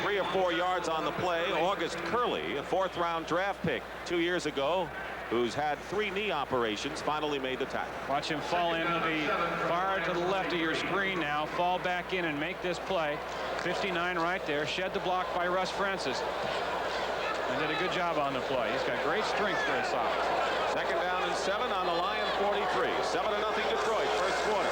3 or 4 yards on the play. August Curley, a 4th-round draft pick 2 years ago, who's had 3 knee operations, finally made the tackle. Watch him fall in. He'll be far to the left of your screen now. Fall back in and make this play. 59 right there. Shed the block by Russ Francis. And did a good job on the play. He's got great strength for his size. 2nd down and 7 on the Lion 43. 7-0 Detroit, first quarter.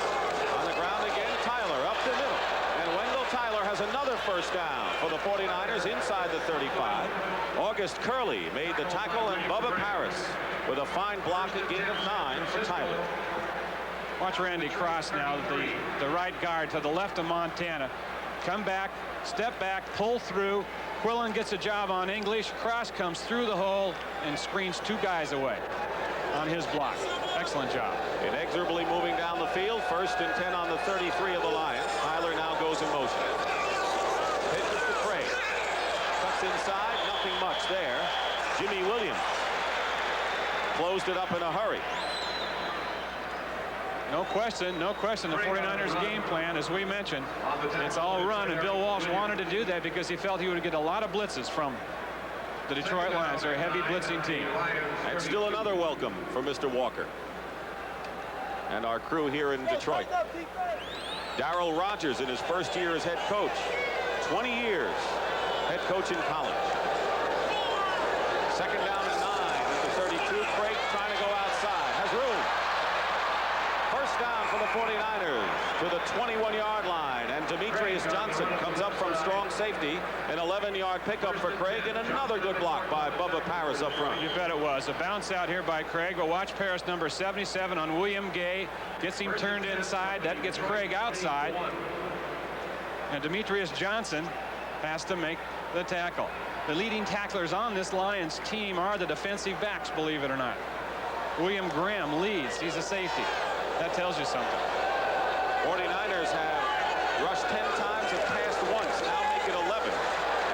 On the ground again, Tyler up the middle. And Wendell Tyler has another 1st down for the 49ers inside the 35. August Curley made the tackle, and Bubba Paris with a fine block, a gain of 9 for Tyler. Watch Randy Cross now, the right guard to the left of Montana. Come back, step back, pull through. Quillen gets a job on English. Cross comes through the hole and screens 2 guys away on his block. Excellent job. Inexorably moving down the field. 1st and 10 on the 33 of the Lions. Tyler now goes in motion. Pitches to Craig. Cuts inside. Nothing much there. Jimmy Williams closed it up in a hurry. No question, no question. The 49ers game plan, as we mentioned, it's all run, and Bill Walsh wanted to do that because he felt he would get a lot of blitzes from the Detroit Lions. They're a heavy blitzing team. And still another welcome for Mr. Walker and our crew here in Detroit. Darrell Rogers in his 1st year as head coach. 20 years head coach in college. 2nd down and 9 at the 32. Craig trying to go outside. Has room. 1st down for the 49ers to the 21-yard line, and Demetrius Johnson comes up from strong safety. An 11-yard pickup for Craig, and another good block by Bubba Paris up front. You bet it was. A bounce out here by Craig, but watch Paris, number 77 on William Gay. Gets him turned inside. That gets Craig outside. And Demetrius Johnson has to make the tackle. The leading tacklers on this Lions team are the defensive backs, believe it or not. William Graham leads. He's a safety. That tells you something. 49ers have rushed 10 times and passed once. Now make it 11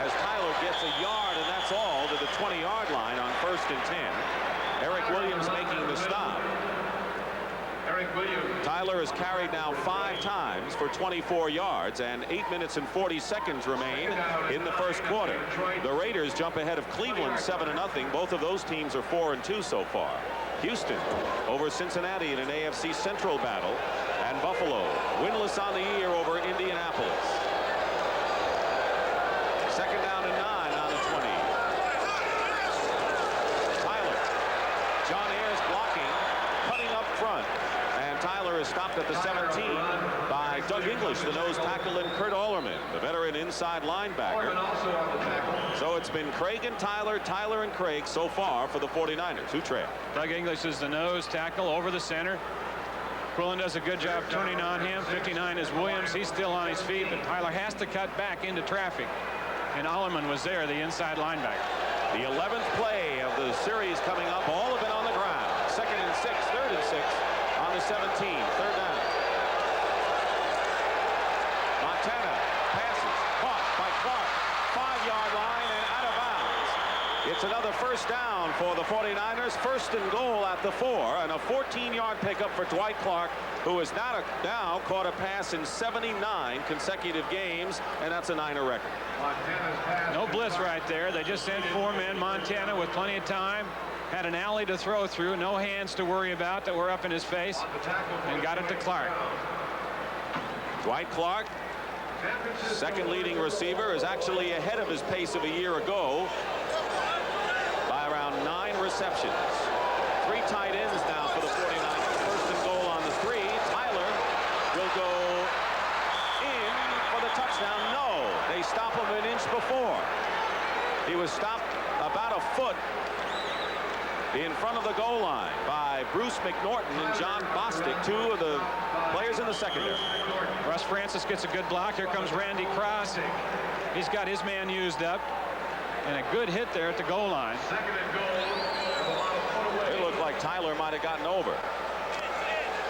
as Tyler gets a yard, and that's all, to the 20-yard line on 1st and 10. Eric Williams making the stop. Tyler has carried now 5 times for 24 yards, and 8 minutes and 40 seconds remain in the 1st quarter. The Raiders jump ahead of Cleveland 7-0. Both of those teams are 4-2 so far. Houston over Cincinnati in an AFC Central battle, and Buffalo winless on the year over Indianapolis. 2nd down and 9 on the 20. Tyler. John Ayers blocking, cutting up front, and Tyler is stopped at the 17 by Doug English, the nose tackle, and Kurt Ollerman, the veteran inside linebacker. So it's been Craig and Tyler, Tyler and Craig so far for the 49ers. Who trail? Doug English is the nose tackle over the center. Quillen does a good job turning on him. 59 is Williams. He's still on his feet, but Tyler has to cut back into traffic. And Ollerman was there, the inside linebacker. The 11th play of the series coming up. All have been on the ground. 2nd and 6, 3rd and 6 on the 17. 3rd down. Montana passes, caught by Clark. 5-yard line and out of bounds. It's another 1st down for the 49ers. 1st and goal at the 4, and a 14-yard pickup for Dwight Clark, who has now caught a pass in 79 consecutive games, and that's a Niner record. No blitz right there. They just sent 4 men. Montana with plenty of time. Had an alley to throw through. No hands to worry about that were up in his face, and got it to Clark. Dwight Clark, 2nd leading receiver, is actually ahead of his pace of a year ago by around 9 receptions. 3 tight ends now for the 49ers. 1st and goal on the 3. Tyler will go in for the touchdown. No, they stop him an inch before. He was stopped about a foot in front of the goal line by Bruce McNorton and John Bostic, 2 of the players in the secondary. Russ Francis gets a good block. Here comes Randy Cross. He's got his man used up. And a good hit there at the goal line. It looked like Tyler might have gotten over.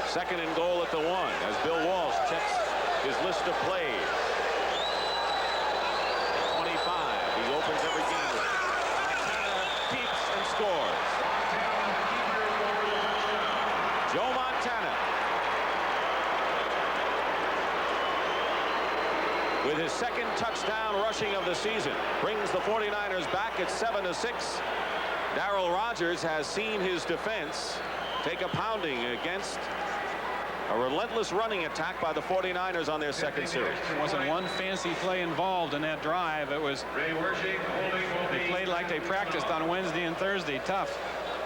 2nd and goal at the 1 as Bill Walsh checks his list of plays. 25. He opens every game. Montana keeps and scores. Joe Montana with his 2nd touchdown touchdown rushing of the season. Brings the 49ers back at 7-6. Darrell Rogers has seen his defense take a pounding against a relentless running attack by the 49ers on their second series. There wasn't one fancy play involved in that drive. It was, they played like they practiced on Wednesday and Thursday. Tough.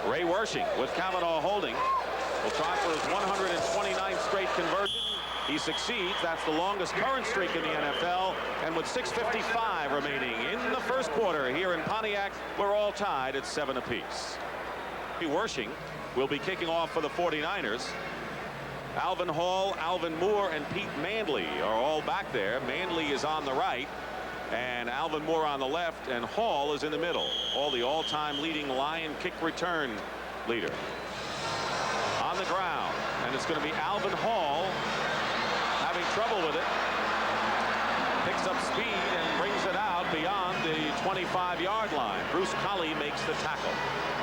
Ray Wersching with Kavanaugh holding will try for his 129th straight conversion. He succeeds. That's the longest current streak in the NFL. And with 6:55 remaining in the first quarter here in Pontiac, we're all tied at 7 apiece. Wersching will be kicking off for the 49ers. Alvin Hall, Alvin Moore, and Pete Mandley are all back there. Mandley is on the right, and Alvin Moore on the left, and Hall is in the middle. All the all-time leading Lion kick return leader. On the ground, and it's going to be Alvin Hall having trouble with it. Picks up speed and brings it out beyond the 25-yard line. Bruce Colley makes the tackle.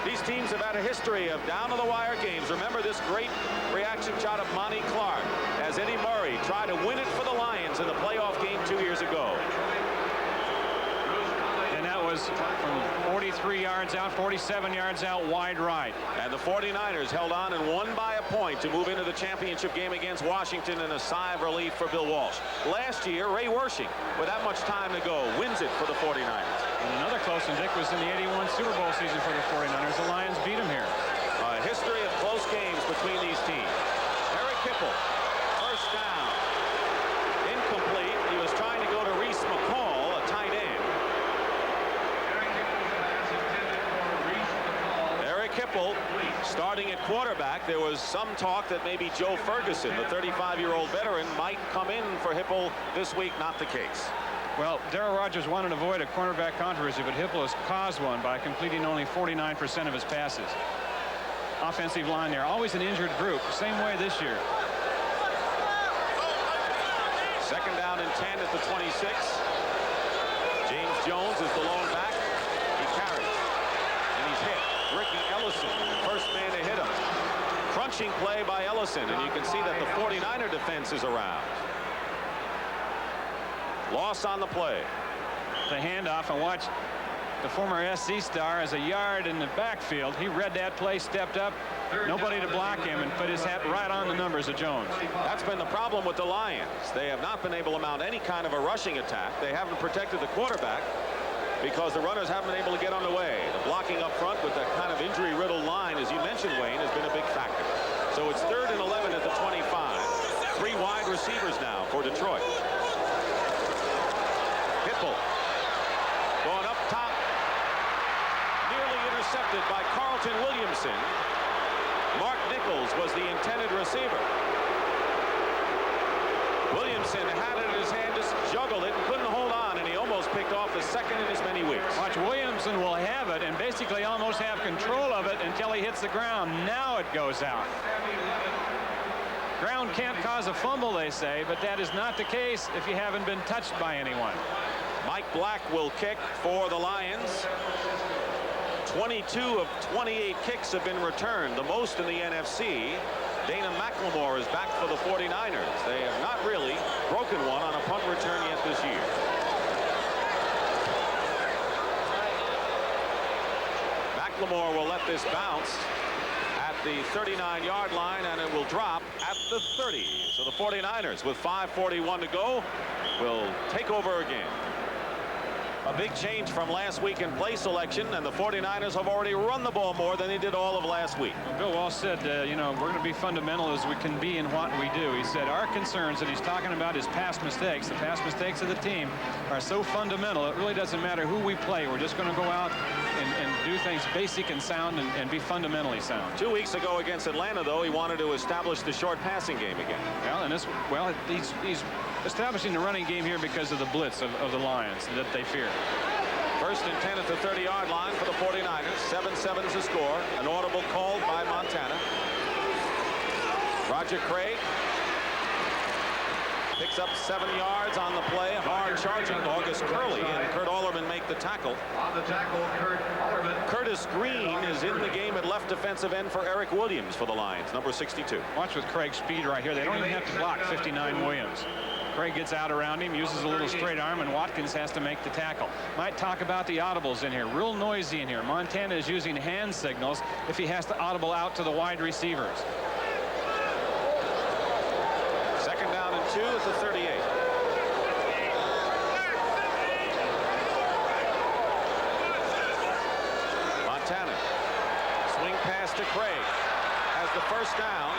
These teams have had a history of down-to-the-wire games. Remember this great reaction shot of Monty Clark as Eddie Murray tried to win it for the Lions in the playoff game 2 years ago. And that was from 43 yards out, 47 yards out, wide right. And the 49ers held on and won by a point to move into the championship game against Washington, in a sigh of relief for Bill Walsh. Last year, Ray Wersching, with that much time to go, wins it for the 49ers. And another close one, Dick, was in the '81 Super Bowl season for the 49ers. The Lions beat them here. A history of close games between these teams. Eric Kipple, first down. Incomplete. He was trying to go to Reese McCall, a tight end. Eric Kipple starting at quarterback. There was some talk that maybe Joe Ferguson, the 35-year-old veteran, might come in for Hipple this week. Not the case. Well, Darrell Rogers wanted to avoid a cornerback controversy, but Hipple has caused one by completing only 49% of his passes. Offensive line there, always an injured group. Same way this year. Second down and 10 at the 26. James Jones is the lone back. He carries, and he's hit. Ricky Ellison, first man to hit him. Crunching play by Ellison, and you can see that the 49er defense is around. Loss on the play. The handoff, and watch the former SC star as a yard in the backfield. He read that play, stepped up, nobody to block him, and put his hat right on the numbers of Jones. That's been the problem with the Lions. They have not been able to mount any kind of a rushing attack. They haven't protected the quarterback because the runners haven't been able to get on the way. The blocking up front with that kind of injury-riddled line, as you mentioned, Wayne, has been a big factor. So it's 3rd and 11 at the 25. 3 wide receivers now for Detroit. Hipple going up top, nearly intercepted by Carlton Williamson. Mark Nichols was the intended receiver. Williamson had it in his hand, just juggled it and couldn't hold on, and he almost picked off the second in as many weeks. Watch, Williamson will have it and basically almost have control of it until he hits the ground. Now it goes out. Ground can't cause a fumble, they say, but that is not the case if you haven't been touched by anyone. Mike Black will kick for the Lions. 22 of 28 kicks have been returned, the most in the NFC. Dana McLemore is back for the 49ers. They have not really broken one on a punt return yet this year. McLemore will let this bounce at the 39-yard line, and it will drop at the 30. So the 49ers, with 5:41 to go, will take over again. A big change from last week in play selection, and the 49ers have already run the ball more than they did all of last week. Well, Bill Walsh said, you know, we're going to be fundamental as we can be in what we do. He said our concerns that he's talking about is past mistakes. The past mistakes of the team are so fundamental, it really doesn't matter who we play. We're just going to go out and do things basic and sound and be fundamentally sound. 2 weeks ago against Atlanta, though, he wanted to establish the short passing game again. Well, and this, well, he's establishing the running game here because of the blitz of the Lions that they fear. 1st and 10 at the 30-yard line for the 49ers. 7-7 is the score. An audible called by Montana. Roger Craig picks up 7 yards on the play. Hard charging August Curley, and Kurt Alderman make the tackle. On the tackle, Kurt Alderman. Curtis Green is in the game at left defensive end for Eric Williams for the Lions, number 62. Watch with Craig's speed right here. They don't even have to block 59 Williams. Craig gets out around him, uses a little straight arm, and Watkins has to make the tackle. Might talk about the audibles in here. Real noisy in here. Montana is using hand signals if he has to audible out to the wide receivers. Second down and 2 at the 38. Montana. Swing pass to Craig. Has the first down.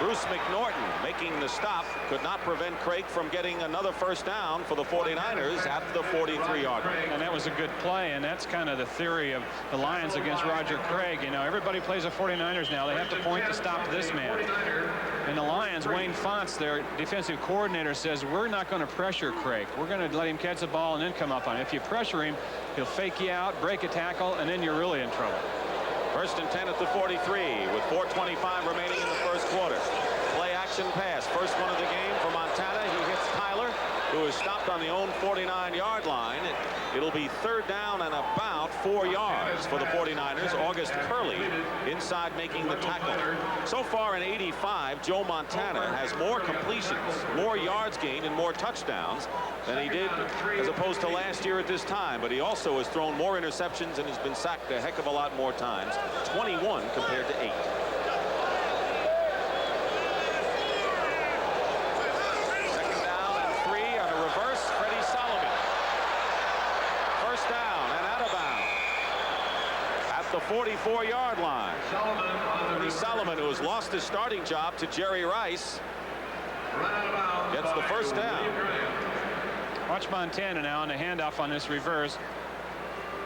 Bruce McNorton making the stop. Could not prevent Craig from getting another first down for the 49ers at the 43-yard line. And that was a good play, and that's kind of the theory of the Lions against Roger Craig. You know, everybody plays the 49ers now. They have to point to stop this man. And the Lions, Wayne Fonts, their defensive coordinator, says, we're not going to pressure Craig. We're going to let him catch the ball and then come up on him. If you pressure him, he'll fake you out, break a tackle, and then you're really in trouble. First and 10 at the 43 with 4:25 remaining in the first quarter. Play action pass. First one of the game for Montana. He hits Tyler, who is stopped on the own 49-yard line. It'll be third down and about 4 yards for the 49ers. August Curley inside making the tackle. So far in 85, Joe Montana has more completions, more yards gained, and more touchdowns than he did as opposed to last year at this time. But he also has thrown more interceptions and has been sacked a heck of a lot more times, 21 compared to 8. Second down and 3 on a reverse. Freddie Solomon. First down and out of bounds at the 44-yard line. Freddie Solomon, who has lost his starting job to Jerry Rice, gets the first down. Watch Montana now on the handoff on this reverse.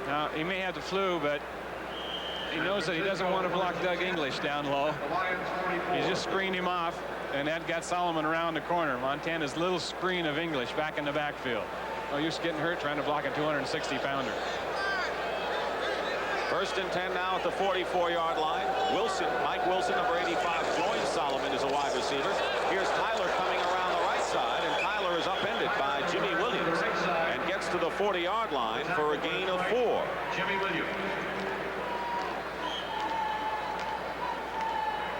Now, he may have the flu, but he knows that he doesn't want to block Doug English down low. He just screened him off, and that got Solomon around the corner. Montana's little screen of English back in the backfield. Oh, you're getting hurt trying to block a 260-pounder. First and 10 now at the 44-yard line. Wilson, Mike Wilson, number 85, joins Solomon as a wide receiver. Here's Tyler coming around the right side, and Tyler is upended by Jimmy Williams and gets to the 40-yard line for a gain of 4. Jimmy Williams.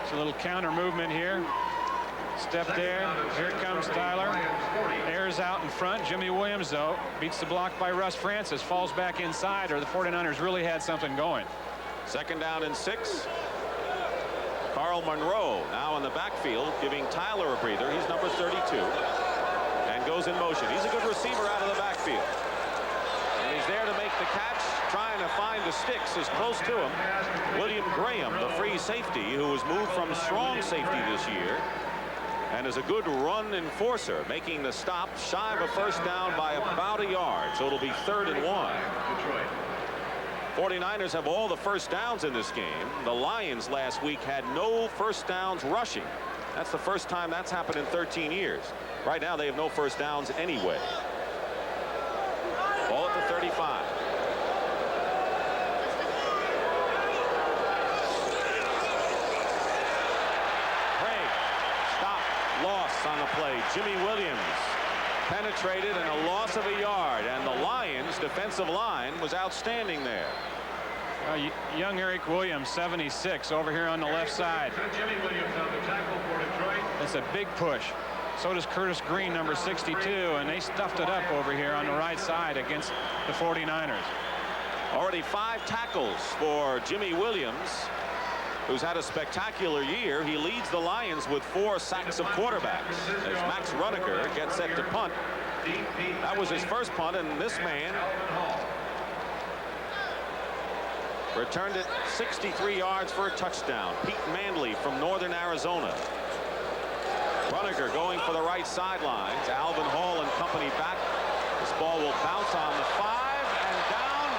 It's a little counter movement here. Step there. Here comes Tyler. Airs out in front. Jimmy Williams, though, beats the block by Russ Francis. Falls back inside, or the 49ers really had something going. Second down and 6. Carl Monroe now in the backfield, giving Tyler a breather. He's number 32 and goes in motion. He's a good receiver out of the backfield. And he's there to make the catch, trying to find the sticks as close to him. William Graham, the free safety, who was moved from strong safety this year and is a good run enforcer, making the stop shy of a first down by about a yard. So it'll be 3rd and 1. 49ers have all the first downs in this game. The Lions last week had no first downs rushing. That's the first time that's happened in 13 years. Right now they have no first downs anyway. Ball at the 35. Craig, stop, loss on the play. Jimmy Williams penetrated and a loss of a yard, and the Lions defensive line was outstanding there. Young Eric Williams, 76, over here on the left side. Jimmy Williams on the tackle for Detroit. That's a big push. So does Curtis Green, number 62, and they stuffed it up over here on the right side against the 49ers. Already 5 tackles for Jimmy Williams, who's had a spectacular year. He leads the Lions with 4 sacks of quarterbacks as Max Runeker gets set to punt. That was his first punt, and this man returned it 63 yards for a touchdown. Pete Manley from Northern Arizona. Runeker going for the right sidelines. Alvin Hall and company back. This ball will bounce on the 5 and down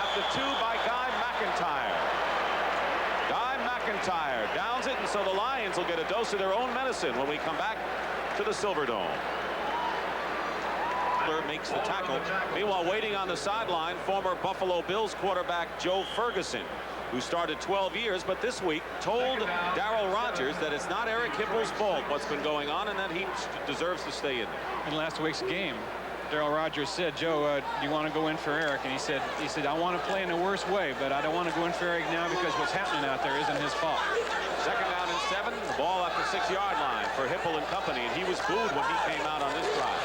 at the 2 by Guy McIntyre. Guy McIntyre downs it, and so the Lions will get a dose of their own medicine when we come back to the Silverdome. Makes the tackle. Meanwhile, waiting on the sideline, former Buffalo Bills quarterback Joe Ferguson, who started 12 years, but this week told Darryl Rogers that it's not Eric Hippel's fault what's been going on, and that he deserves to stay in there. In last week's game, Darryl Rogers said, Joe, do you want to go in for Eric? And he said, I want to play in the worst way, but I don't want to go in for Eric now because what's happening out there isn't his fault. Second down down and 7. The ball at the 6-yard line for Hipple and company, and he was booed when he came out on this drive.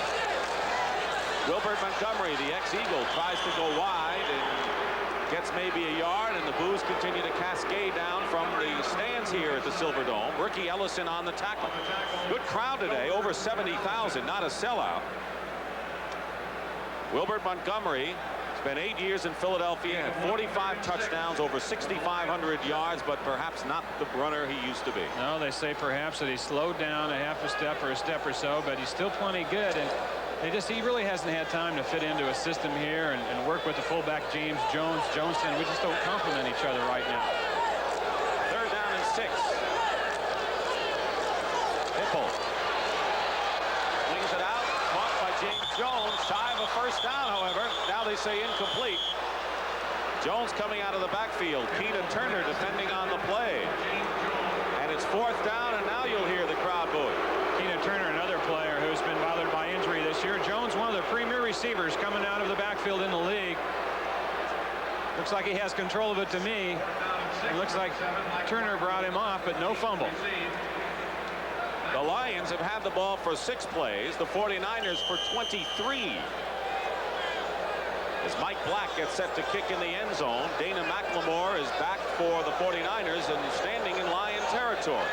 Wilbert Montgomery, the ex-Eagle, tries to go wide and gets maybe a yard, and the boos continue to cascade down from the stands here at the Silverdome. Ricky Ellison on the tackle. Good crowd today, over 70,000, not a sellout. Wilbert Montgomery spent 8 years in Philadelphia, had 45 touchdowns, over 6,500 yards, but perhaps not the runner he used to be. No, they say perhaps that he slowed down a half a step or a step or so, but he's still plenty good. And he really hasn't had time to fit into a system here and work with the fullback James Jones. Joneston, we just don't complement each other right now. 3rd down and 6. Hipple flings it out, caught by James Jones, shy of a first down, however. Now they say incomplete. Jones coming out of the backfield. Keena Turner defending on the play. And it's 4th down, and now you'll hear the crowd booing. Keena Turner, another player who's been bothered by injury this year. Jones, one of the premier receivers coming out of the backfield in the league. Looks like he has control of it to me. It looks like Turner brought him off, but no fumble. The Lions have had the ball for 6 plays, the 49ers for 23. As Mike Black gets set to kick in the end zone, Dana McLemore is back for the 49ers and standing in Lion territory.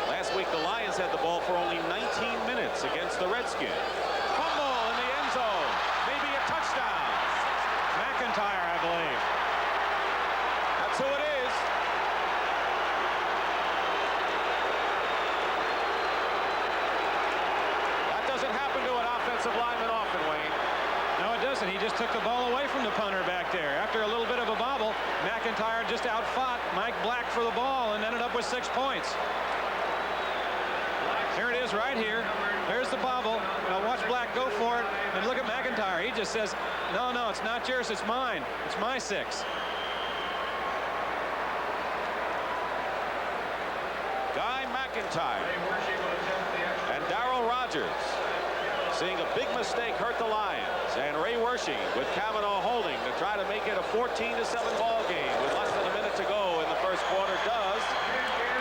Last week, the Lions had the ball for only 19 minutes against the Redskins. Fumble in the end zone. Maybe a touchdown. McIntyre, I believe. That's who it is. That doesn't happen to an offensive lineman often, Wayne. No, it doesn't. He just took the ball away from the punter back there. After a little bit of a bobble, McIntyre just outfought Mike Black for the ball and ended up with 6 points. Here it is right here. There's the bobble. Now watch Black go for it. And look at McIntyre. He just says, no, it's not yours. It's mine. It's my 6. Guy McIntyre and Darryl Rogers seeing a big mistake hurt the Lions. And Ray Wershing with Kavanaugh holding to try to make it a 14-7 ball game with less than a minute to go in the first quarter does.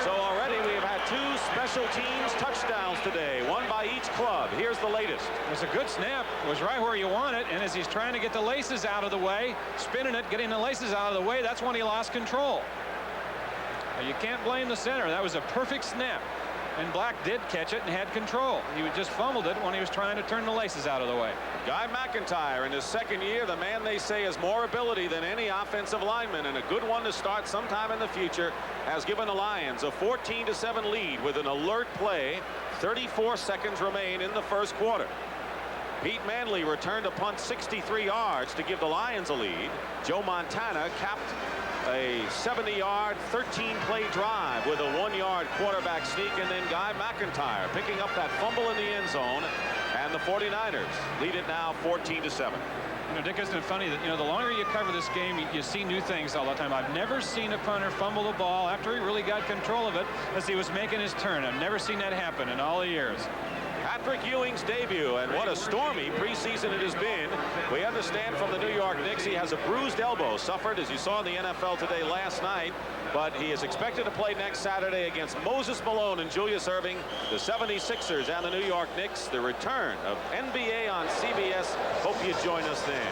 So already we have had 2 special teams touchdowns today, one by each club. Here's the latest. It was a good snap. It was right where you want it. And as he's trying to get the laces out of the way, spinning it, getting the laces out of the way, that's when he lost control. You can't blame the center. That was a perfect snap. And Black did catch it and had control. He just fumbled it when he was trying to turn the laces out of the way. Guy McIntyre in his 2nd year, the man they say has more ability than any offensive lineman, and a good one to start sometime in the future, has given the Lions a 14-7 lead with an alert play. 34 seconds remain in the first quarter. Pete Manley returned a punt 63 yards to give the Lions a lead. Joe Montana capped a 70-yard, 13-play drive with a 1-yard quarterback sneak, and then Guy McIntyre picking up that fumble in the end zone, and the 49ers lead it now 14-7. Dick, isn't it funny that, the longer you cover this game, you see new things all the time. I've never seen a punter fumble the ball after he really got control of it as he was making his turn. I've never seen that happen in all the years. Patrick Ewing's debut, and what a stormy preseason it has been. We understand from the New York Knicks he has a bruised elbow, suffered, as you saw in the NFL today last night, but he is expected to play next Saturday against Moses Malone and Julius Erving, the 76ers and the New York Knicks. The return of NBA on CBS. Hope you join us then.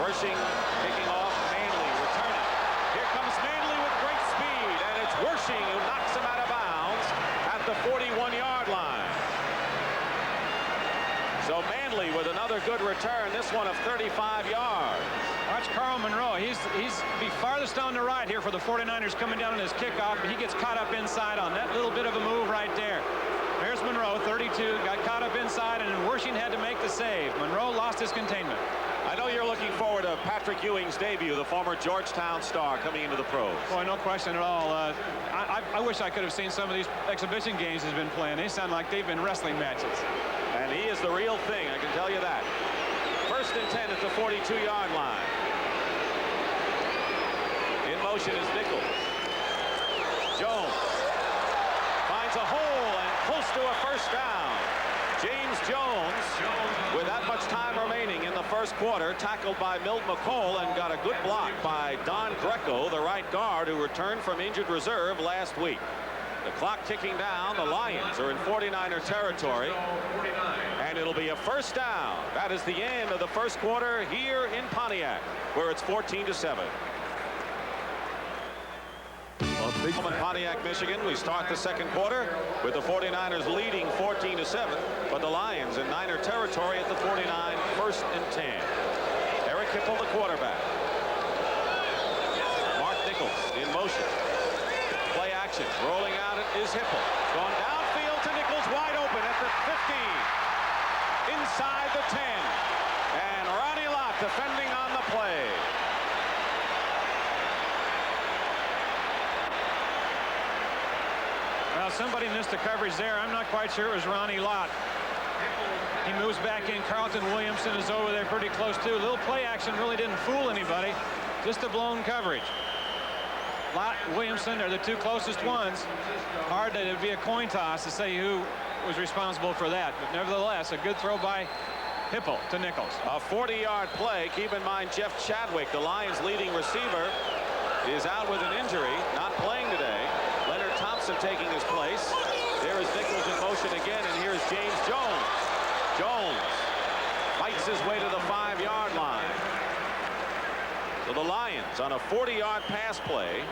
Wershing kicking off, Manley returning. Here comes Manley with great speed, and it's Wershing who knocks him out of bounds at the 41-yard line. So Manley with another good return, this one of 35 yards. Watch Carl Monroe. He's the farthest on the right here for the 49ers coming down on his kickoff, but he gets caught up inside on that little bit of a move right there. There's Monroe, 32, got caught up inside, and Wershing had to make the save. Monroe lost his containment. I know you're looking forward to Patrick Ewing's debut, the former Georgetown star coming into the pros. Boy, no question at all. I wish I could have seen some of these exhibition games he's been playing. They sound like they've been wrestling matches. And he is the real thing, I can tell you that. 1st and 10 at the 42-yard line. In motion is Nichols. Jones finds a hole and close to a first down. James Jones, with that much time remaining in the first first quarter, tackled by Milt McCall and got a good block by Don Greco, the right guard who returned from injured reserve last week. The clock ticking down. The Lions are in 49er territory, and it'll be a first down. That is the end of the first quarter here in Pontiac, where it's 14-7. From Pontiac, Michigan, we start the second quarter with the 49ers leading 14-7, but the Lions in Niner territory at the 49, 1st and 10. Eric Hipple, the quarterback. Mark Nichols in motion. Play action, rolling out it is Hipple. Gone downfield to Nichols, wide open at the 15. Inside the 10. And Ronnie Lott defending on the play. Well, somebody missed the coverage there. I'm not quite sure it was Ronnie Lott. He moves back in. Carlton Williamson is over there pretty close too. A little play action really didn't fool anybody. Just a blown coverage. Lott, Williamson are the two closest ones. Hard that it'd be a coin toss to say who was responsible for that. But nevertheless, a good throw by Hipple to Nichols. A 40-yard play. Keep in mind Jeff Chadwick, the Lions' leading receiver, is out with an injury, not playing today. Leonard Thompson taking his place. There is Nichols in motion again, and here's James Jones. Jones fights his way to the 5-yard line. So the Lions on a 40-yard pass play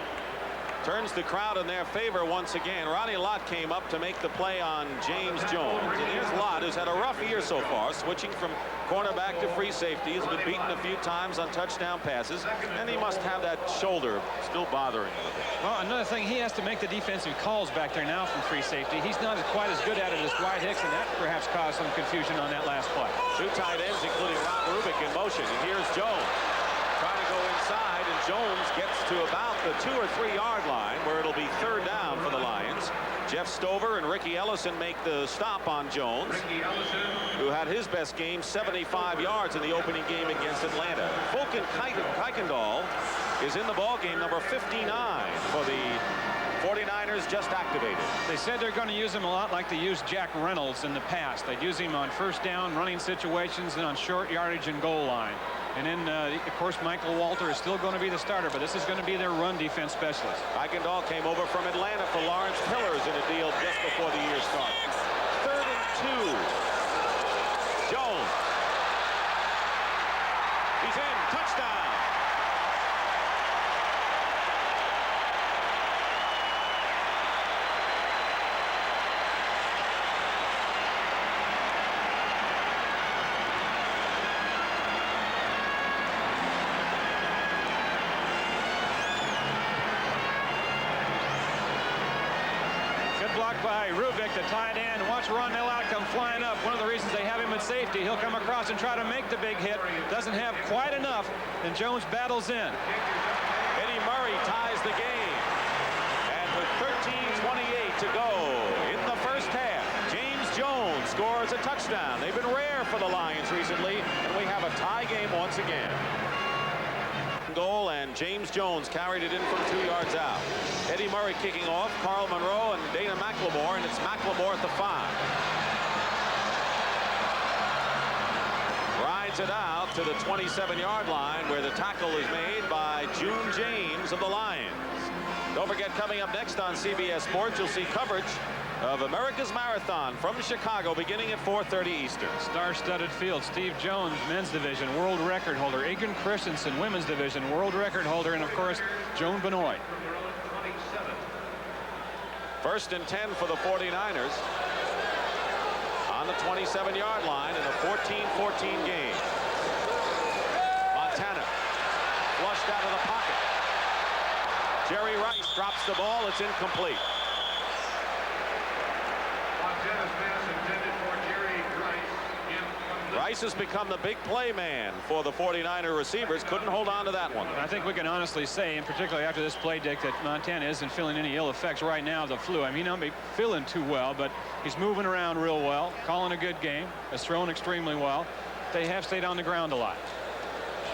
turns the crowd in their favor once again. Ronnie Lott came up to make the play on James Jones. And here's Lott, who's had a rough year so far, switching from cornerback to free safety. He's been beaten a few times on touchdown passes, and he must have that shoulder still bothering him. Well, another thing, he has to make the defensive calls back there now from free safety. He's not quite as good at it as Dwight Hicks, and that perhaps caused some confusion on that last play. Two tight ends, including Rob Rubik, in motion. And here's Jones trying to go inside, and Jones gets to about the 2 or 3 yard line, where it'll be 3rd down for the Lions. Jeff Stover and Ricky Ellison make the stop on Jones, who had his best game, 75 yards in the opening game against Atlanta. Fulton Kuykendall is in the ball game, number 59 for the 49ers, just activated. They said they're going to use him a lot like they used Jack Reynolds in the past. They'd use him on first down, running situations, and on short yardage and goal line. And then, of course, Michael Walter is still going to be the starter, but this is going to be their run defense specialist. Kuykendall came over from Atlanta for Lawrence Pillars in a deal just before the year started. 3rd and 2. Jones. He's in. Touchdown. By Rubik, the tight end. Watch Ron Lott come flying up. One of the reasons they have him at safety. He'll come across and try to make the big hit. Doesn't have quite enough, and Jones battles in. Eddie Murray ties the game. And with 13:28 to go in the first half, James Jones scores a touchdown. They've been rare for the Lions recently, and we have a tie game once again. Goal, and James Jones carried it in from 2 yards out. Eddie Murray kicking off, Carl Monroe and Dana McLemore, and it's McLemore at the 5. Rides it out to the 27-yard line, where the tackle is made by June James of the Lions. Don't forget, coming up next on CBS Sports, you'll see coverage of America's Marathon from Chicago beginning at 4:30 Eastern. Star-studded field. Steve Jones, men's division, world record holder. Egan Christensen, women's division, world record holder. And, of course, Joan Benoit. 1st and 10 for the 49ers on the 27-yard line in a 14-14 game. Montana flushed out of the pocket. Jerry Rice drops the ball. It's incomplete. Rice has become the big play man for the 49er receivers. Couldn't hold on to that one. I think we can honestly say, and particularly after this play, Dick, that Montana isn't feeling any ill effects right now of the flu. I mean, he may not be feeling too well, but he's moving around real well, calling a good game, has thrown extremely well. They have stayed on the ground a lot.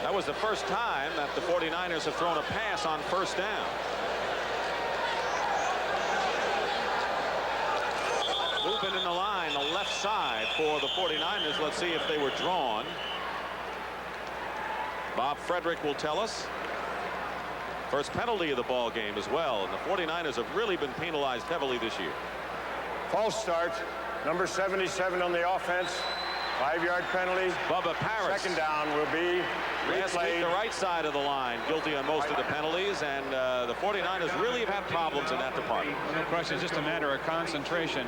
That was the first time that the 49ers have thrown a pass on first down. Movement in the line, the left side for the 49ers. Let's see if they were drawn. Bob Frederick will tell us. First penalty of the ball game as well, and the 49ers have really been penalized heavily this year. False start. Number 77 on the offense. 5-yard penalty. Bubba Paris. Second down will be Last week, replayed. the right side of the line, guilty on most of the penalties, and the 49ers really have had problems in that department. No question, it's just a matter of concentration.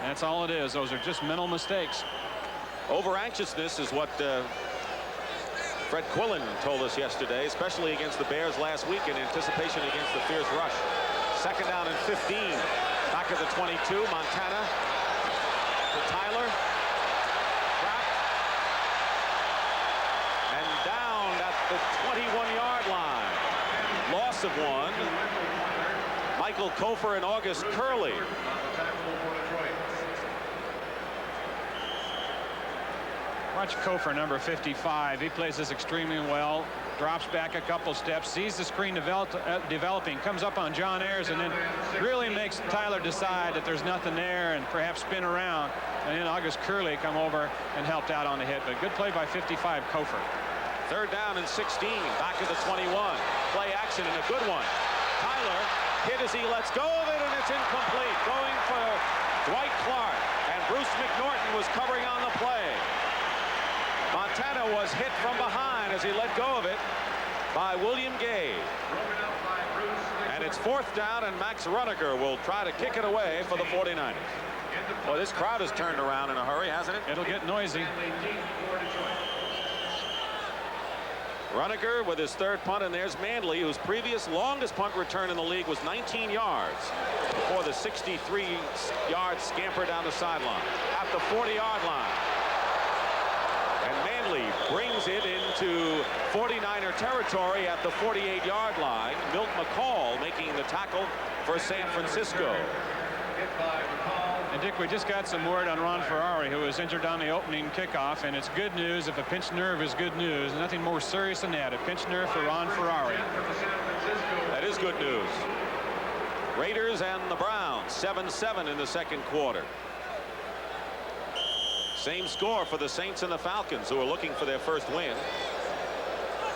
That's all it is. Those are just mental mistakes. Over-anxiousness is what Fred Quillen told us yesterday, especially against the Bears last week in anticipation against the fierce rush. Second down and 15. Back at the 22, Montana to Tyler. Trapped. And down at the 21-yard line. Loss of one. Michael Kofer and August Curley. Watch Kofer, number 55. He plays this extremely well. Drops back a couple steps, sees the screen developing, comes up on John Ayers, and then really makes Tyler decide that there's nothing there and perhaps spin around. And then August Curley come over and helped out on the hit. But good play by 55, Kofer. Third down and 16. Back at the 21. Play action and a good one. Tyler hit as he lets go of it, and it's incomplete. Going for Dwight Clark, and Bruce McNorton was covering on the play. Montana was hit from behind as he let go of it by William Gay. And it's fourth down, and Max Runager will try to kick it away for the 49ers. Well, this crowd has turned around in a hurry, hasn't it? It'll get noisy. Runager with his third punt, and there's Manley, whose previous longest punt return in the league was 19 yards before the 63-yard scamper down the sideline at the 40-yard line. And Manley brings it into 49er territory at the 48-yard line. Milt McCall making the tackle for San Francisco. And Dick, we just got some word on Ron Ferrari, who was injured on the opening kickoff, and it's good news. If a pinched nerve is good news, nothing more serious than that. A pinched nerve for Ron Ferrari. That is good news. Raiders and the Browns, 7-7 in the second quarter. Same score for the Saints and the Falcons, who are looking for their first win.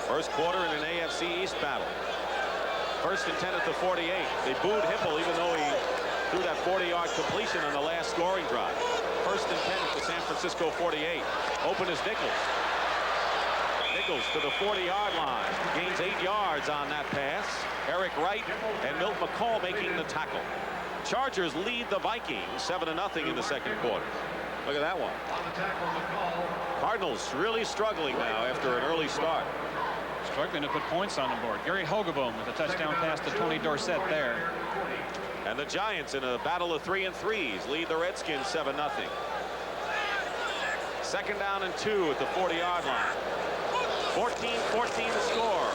First quarter in an AFC East battle. First and 10 at the 48. They booed Hipple, even though he threw that 40-yard completion on the last scoring drive. First and 10 at the San Francisco 48. Open is Nichols. Nichols to the 40-yard line. Gains 8 yards on that pass. Eric Wright and Milt McCall making the tackle. Chargers lead the Vikings 7-0 in the second quarter. Look at that one. Cardinals really struggling now after an early start. Struggling to put points on the board. Gary Hogeboom with a touchdown pass to Tony Dorsett there. And the Giants, in a battle of 3 and 3s, lead the Redskins 7-0. Second down and 2 at the 40-yard line. 14-14 to score.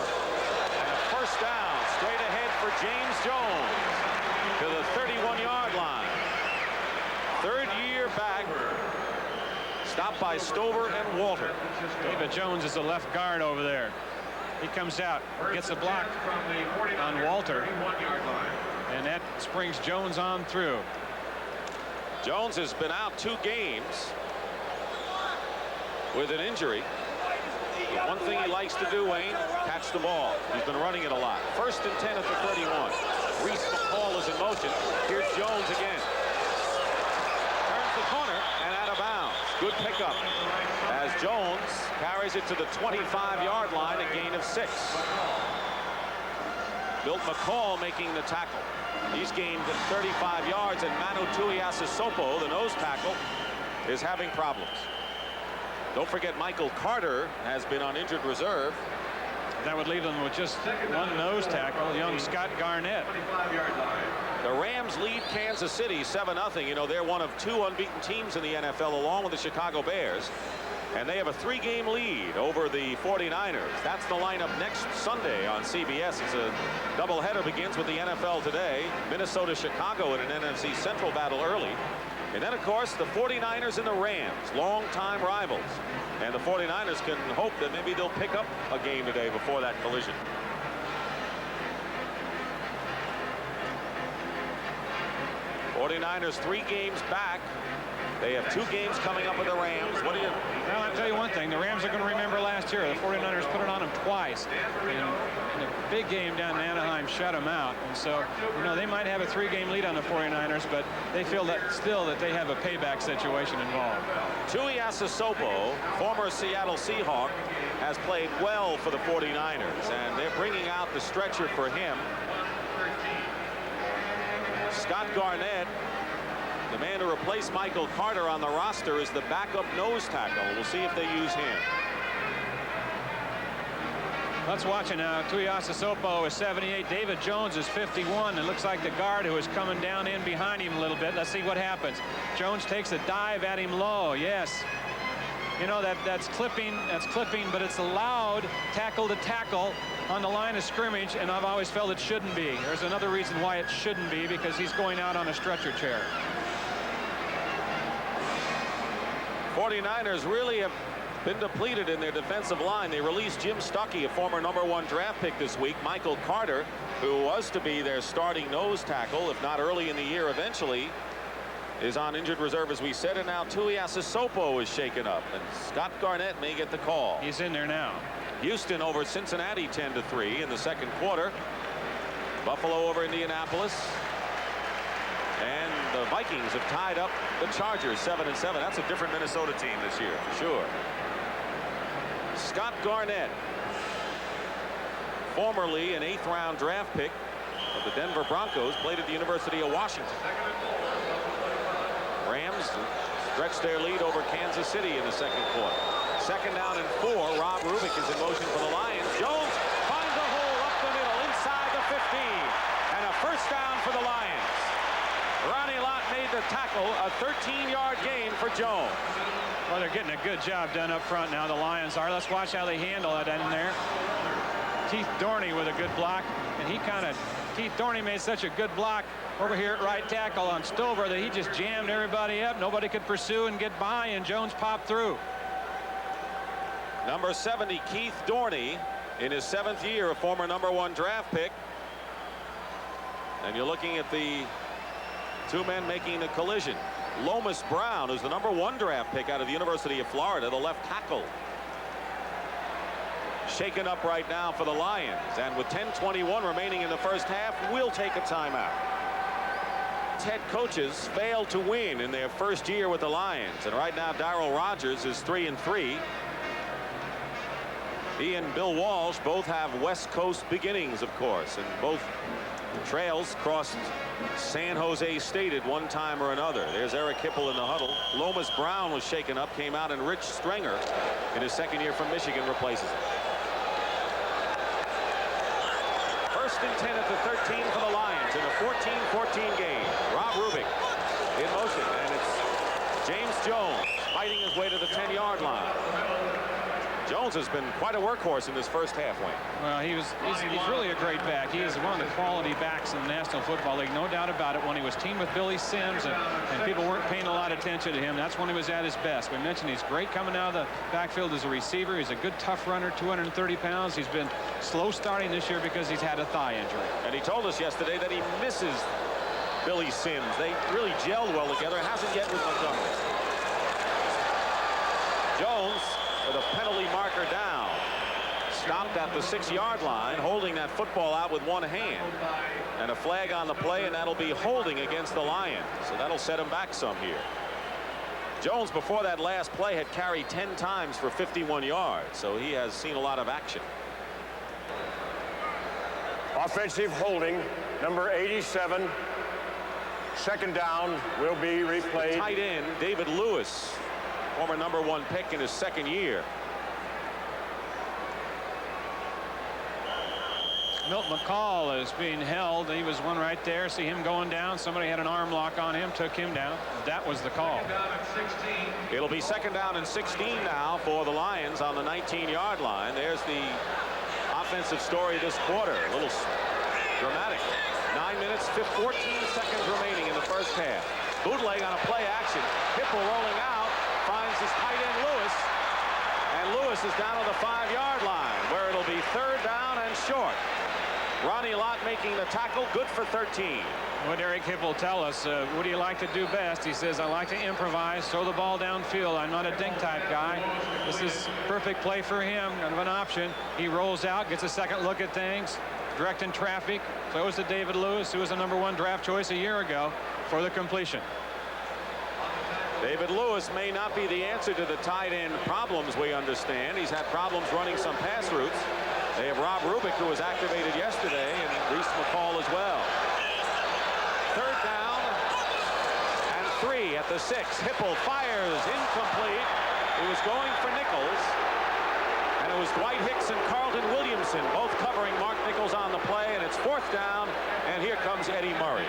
And a first down straight ahead for James Jones to the 31-yard line. Third year back. Stopped by Stover and Walter. David Jones is the left guard over there. He comes out, gets a block on Walter, and that springs Jones on through. Jones has been out 2 games with an injury. The one thing he likes to do, Wayne, catch the ball. He's been running it a lot. First and 10 at the 31. Reese McCall is in motion. Here's Jones again. Turns the corner and out of bounds. Good pickup as Jones carries it to the 25-yard line, a gain of 6. Milt McCall making the tackle. He's gained 35 yards, and Manu Tuiasosopo, the nose tackle, is having problems. Don't forget Michael Carter has been on injured reserve. That would leave them with just one nose tackle, young Scott Garnett. The Rams lead Kansas City 7-0. You know, they're one of 2 unbeaten teams in the NFL, along with the Chicago Bears. And they have a 3-game lead over the 49ers. That's the lineup next Sunday on CBS. It's a doubleheader, begins with the NFL today. Minnesota, Chicago in an NFC Central battle early. And then, of course, the 49ers and the Rams, longtime rivals. And the 49ers can hope that maybe they'll pick up a game today before that collision. '49ers 3 games back. They have 2 games coming up with the Rams. What do you? Well, I'll tell you one thing. The Rams are going to remember last year. The 49ers put it on them twice. In a big game down in Anaheim, shut them out. And so, you know, they might have a 3-game lead on the 49ers, but they feel that still that they have a payback situation involved. Tuiasosopo, former Seattle Seahawk, has played well for the 49ers, and they're bringing out the stretcher for him. Scott Garnett, the man to replace Michael Carter on the roster, is the backup nose tackle. We'll see if they use him. Let's watch it now. Tuiasosopo is 78. David Jones is 51. It looks like the guard who is coming down in behind him a little bit. Let's see what happens. Jones takes a dive at him low. Yes. You know, that's clipping, but it's allowed tackle to tackle on the line of scrimmage, and I've always felt it shouldn't be. There's another reason why it shouldn't be, because he's going out on a stretcher chair. 49ers really have been depleted in their defensive line. They released Jim Stuckey, a former #1 draft pick this week. Michael Carter, who was to be their starting nose tackle, if not early in the year eventually, is on injured reserve, as we said, and now Tuiasosopo is shaken up, and Scott Garnett may get the call. He's in there now. Houston over Cincinnati 10-3 in the second quarter. Buffalo over Indianapolis. And the Vikings have tied up the Chargers 7-7. That's a different Minnesota team this year, for sure. Scott Garnett, formerly an 8th-round draft pick of the Denver Broncos, played at the University of Washington. Rams stretched their lead over Kansas City in the second quarter. Second down and 4. Rob Rubik is in motion for the Lions. Jones finds a hole up the middle inside the 15. And a first down for the Lions. Ronnie Lott made the tackle, a 13-yard gain for Jones. Well, they're getting a good job done up front now, the Lions are. Let's watch how they handle it in there. Keith Dorney with a good block, and Keith Dorney made such a good block over here at right tackle on Stover that he just jammed everybody up. Nobody could pursue and get by, and Jones popped through. Number 70, Keith Dorney, in his 7th year, a former #1 draft pick. And you're looking at the two men making the collision. Lomas Brown, who's the #1 draft pick out of the University of Florida, the left tackle. Shaken up right now for the Lions, and with 10:21 remaining in the first half, we'll take a timeout. Head coaches failed to win in their first year with the Lions, and right now Darryl Rogers is 3-3. He and Bill Walsh both have West Coast beginnings, of course, and both trails crossed San Jose State at one time or another. There's Eric Hipple in the huddle. Lomas Brown was shaken up, came out, and Rich Stringer, in his second year from Michigan, replaces him. 1st and 10 at the 13 for the Lions in a 14-14 game. Rob Rubik in motion, and it's James Jones fighting his way to the 10-yard line. Jones has been quite a workhorse in this first half, Wayne. Well, he's really a great back. He is one of the quality backs in the National Football League, no doubt about it. When he was teamed with Billy Sims and people weren't paying a lot of attention to him, that's when he was at his best. We mentioned he's great coming out of the backfield as a receiver. He's a good tough runner, 230 pounds. He's been slow starting this year because he's had a thigh injury. And he told us yesterday that he misses Billy Sims. They really gelled well together. Hasn't yet with Montgomery. Jones with a penalty marker down. Stopped at the 6-yard line, holding that football out with one hand. And a flag on the play, and that'll be holding against the Lions. So that'll set him back some here. Jones, before that last play, had carried 10 times for 51 yards. So he has seen a lot of action. Offensive holding, number 87. Second down will be replayed. Tight end, David Lewis, former #1 pick in his second year. Milt McCall is being held. He was one right there. See him going down. Somebody had an arm lock on him, took him down. That was the call. It'll be 2nd down and 16 now for the Lions on the 19-yard line. There's the offensive story this quarter. A little dramatic. 9 minutes, 14 seconds remaining in the first half. Bootleg on a play action. Hipple rolling out. Finds his tight end Lewis. And Lewis is down on the 5-yard line, where it'll be 3rd down and short. Ronnie Lott making the tackle, good for 13. What Eric Hipple will tell us, what do you like to do best? He says, I like to improvise, throw the ball downfield. I'm not a dink type guy. This is perfect play for him, kind of an option. He rolls out, gets a second look at things, directing traffic, throws to David Lewis, who was a #1 draft choice a year ago, for the completion. David Lewis may not be the answer to the tight end problems, we understand. He's had problems running some pass routes. They have Rob Rubick, who was activated yesterday, and Reese McCall as well. 3rd down and 3 at the 6. Hipple fires incomplete. He was going for Nichols, and it was Dwight Hicks and Carlton Williamson both covering Mark Nichols on the play, and it's 4th down, and here comes Eddie Murray.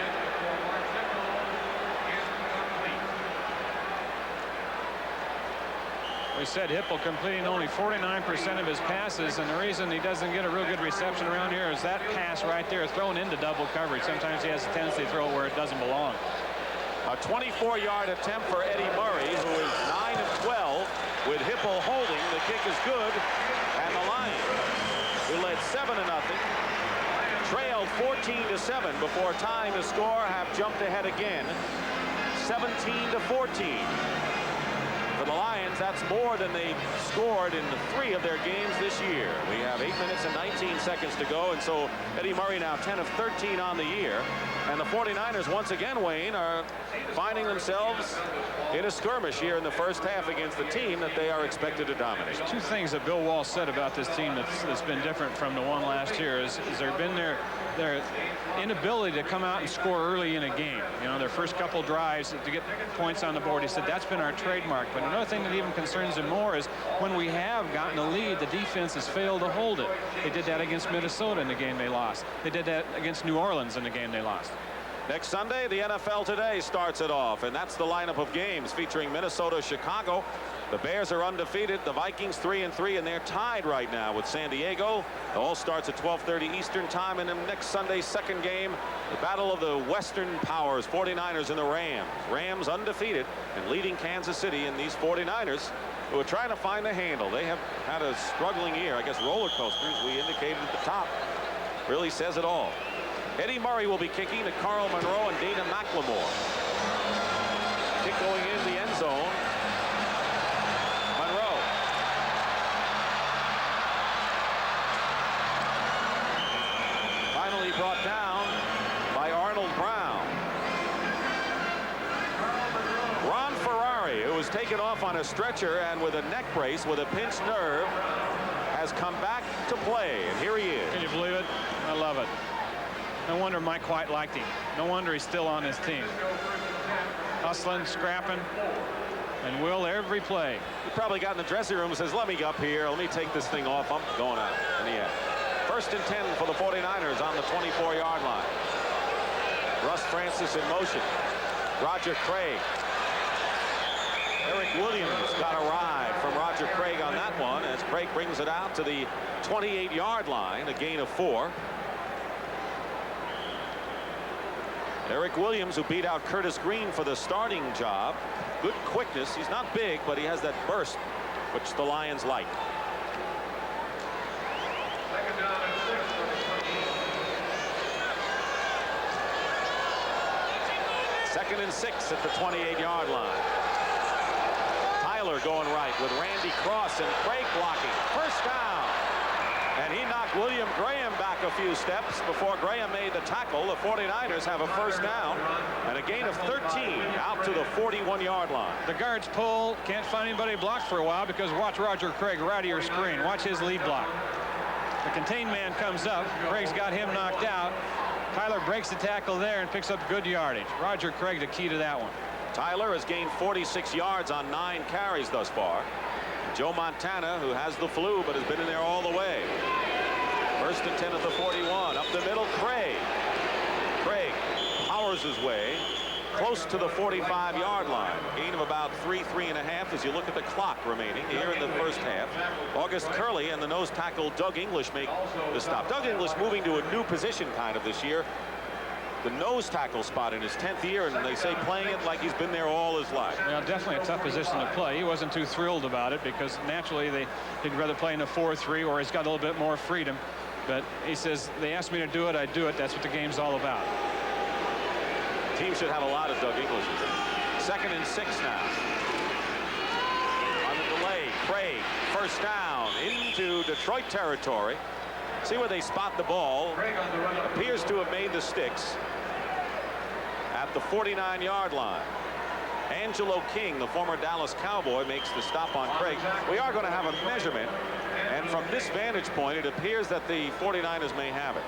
We said Hipple completing only 49% of his passes, and the reason he doesn't get a real good reception around here is that pass right there thrown into double coverage. Sometimes he has a tendency to throw it where it doesn't belong. A 24-yard attempt for Eddie Murray, who is 9 of 12 with Hipple holding. The kick is good, and the Lions, who led 7-0, trailed 14-7 before tying the score, have jumped ahead again, 17-14. For the Lions, that's more than they scored in 3 of their games this year. We have 8 minutes and 19 seconds to go, and so Eddie Murray now 10 of 13 on the year. And the 49ers, once again, Wayne, are finding themselves in a skirmish here in the first half against the team that they are expected to dominate. 2 things that Bill Walsh said about this team that's been different from the one last year is there been their inability to come out and score early in a game. You know, their first couple drives to get points on the board. He said that's been our trademark. But another thing that even concerns him more is when we have gotten a lead, the defense has failed to hold it. They did that against Minnesota in the game they lost. They did that against New Orleans in the game they lost. Next Sunday, the NFL Today starts it off, and that's the lineup of games featuring Minnesota, Chicago. The Bears are undefeated. The Vikings 3-3, and they're tied right now with San Diego. It all starts at 12:30 Eastern time, and then next Sunday's second game, the battle of the Western Powers, 49ers and the Rams. Rams undefeated and leading Kansas City, and these 49ers who are trying to find a handle. They have had a struggling year. I guess roller coasters, we indicated at the top, really says it all. Eddie Murray will be kicking to Carl Monroe and Dana McLemore. Kick going in the end zone. Monroe. Finally brought down by Arnold Brown. Ron Ferrari, who was taken off on a stretcher and with a neck brace with a pinched nerve, has come back to play, and here he is. Can you believe it? I love it. No wonder Mike White liked him. No wonder he's still on his team. Hustling, scrapping, and will every play. He probably got in the dressing room and says, let me get up here. Let me take this thing off. I'm going out. And he had 1st and 10 for the 49ers on the 24-yard line. Russ Francis in motion. Roger Craig. Eric Williams got a ride from Roger Craig on that one as Craig brings it out to the 28-yard line, a gain of 4. Eric Williams, who beat out Curtis Green for the starting job. Good quickness. He's not big, but he has that burst, which the Lions like. 2nd and 6 at the 28-yard line. Tyler going right with Randy Cross and Craig blocking. 1st down. And he knocked William Graham back a few steps before Graham made the tackle. The 49ers have a 1st down and a gain of 13 out to the 41-yard line. The guards pull, can't find anybody blocked for a while because watch Roger Craig right of your screen. Watch his lead block. The contained man comes up. Craig's got him knocked out. Tyler breaks the tackle there and picks up good yardage. Roger Craig, the key to that one. Tyler has gained 46 yards on 9 carries thus far. Joe Montana, who has the flu but has been in there all the way. 1st and 10 at the 41. Up the middle, Craig. Craig powers his way close to the 45-yard line. Gain of about 3.5 as you look at the clock remaining here in the first half. August Curley and the nose tackle Doug English make the stop. Doug English moving to a new position kind of this year. The nose tackle spot in his 10th year, and they say playing it like he's been there all his life. Well, definitely a tough position to play. He wasn't too thrilled about it because naturally he'd rather play in a 4-3 or he's got a little bit more freedom. But he says, they asked me to do it, I do it. That's what the game's all about. Team should have a lot of Doug Englishes. 2nd and 6 now. On the delay, Craig, first down into Detroit territory. See where they spot the ball. Appears to have made the sticks at the 49-yard line. Angelo King, the former Dallas Cowboy, makes the stop on Craig. We are going to have a measurement, and from this vantage point, it appears that the 49ers may have it.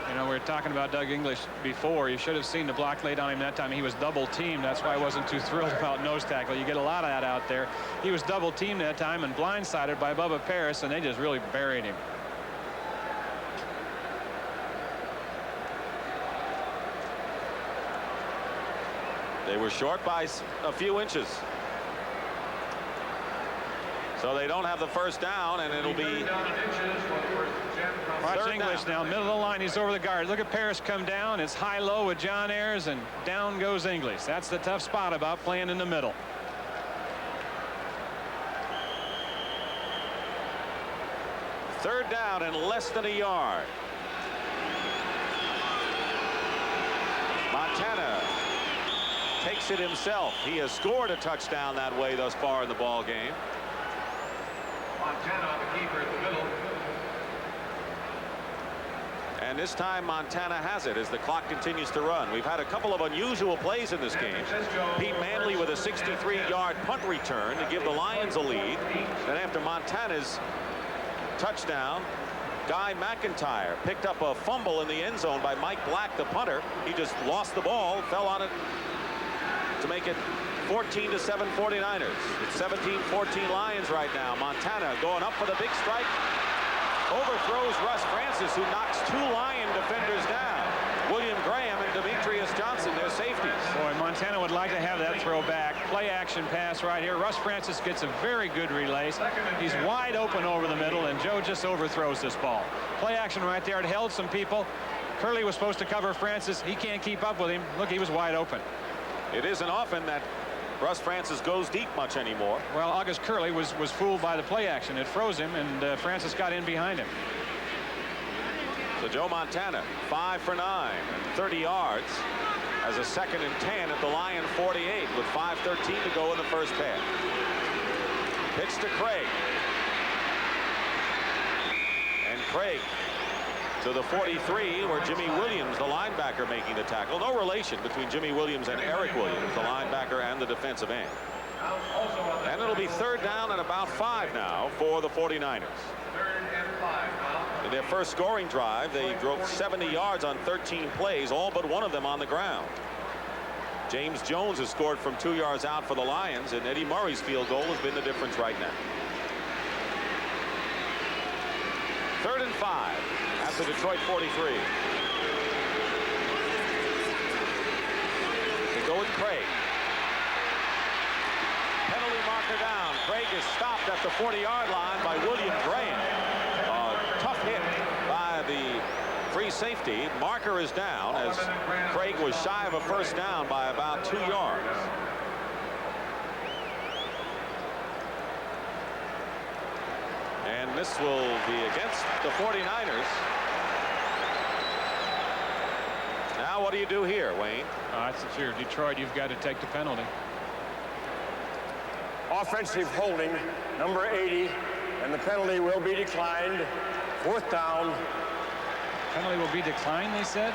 You know, we were talking about Doug English before. You should have seen the block laid on him that time. He was double teamed. That's why I wasn't too thrilled about nose tackle. You get a lot of that out there. He was double teamed that time and blindsided by Bubba Paris, and they just really buried him. They were short by a few inches. So they don't have the first down, and it'll be Watch English now, middle of the line. He's over the guard. Look at Paris come down. It's high-low with John Ayers, and down goes English. That's the tough spot about playing in the middle. Third down and less than a yard. Montana takes it himself. He has scored a touchdown that way thus far in the ball game. Montana, the keeper at the middle. And this time Montana has it as the clock continues to run. We've had a couple of unusual plays in this game. Pete Manley with a 63-yard punt return to give the Lions a lead. Then after Montana's touchdown, Guy McIntyre picked up a fumble in the end zone by Mike Black, the punter. He just lost the ball, fell on it to make it 14-7 49ers. It's 17-14 Lions right now. Montana going up for the big strike. Overthrows Russ Francis, who knocks 2 Lion defenders down. William Graham and Demetrius Johnson, their safeties. Boy, Montana would like to have that throw back. Play action pass right here. Russ Francis gets a very good relays. He's wide open over the middle, and Joe just overthrows this ball. Play action right there. It held some people. Curley was supposed to cover Francis. He can't keep up with him. Look, he was wide open. It isn't often that Russ Francis goes deep much anymore. Well, August Curley was fooled by the play action. It froze him, and Francis got in behind him. So Joe Montana, 5 for 9, 30 yards, as a 2nd and 10 at the Lion 48 with 5:13 to go in the first half. Pitch to Craig. And Craig to the 43, where Jimmy Williams, the linebacker, making the tackle. No relation between Jimmy Williams and Eric Williams, the linebacker and the defensive end. And it'll be 3rd down and about 5 now for the 49ers. 3rd and 5 now. In their first scoring drive, they drove 70 yards on 13 plays, all but one of them on the ground. James Jones has scored from 2 yards out for the Lions, and Eddie Murray's field goal has been the difference right now. 3rd and 5 at the Detroit 43. They go with Craig. Penalty marker down. Craig is stopped at the 40-yard line by William Graham. A tough hit by the free safety. Marker is down as Craig was shy of a first down by about 2 yards. And this will be against the 49ers. Now what do you do here, Wayne? If you're Detroit, you've got to take the penalty. Offensive holding, number 80, and the penalty will be declined. 4th down. Penalty will be declined, they said.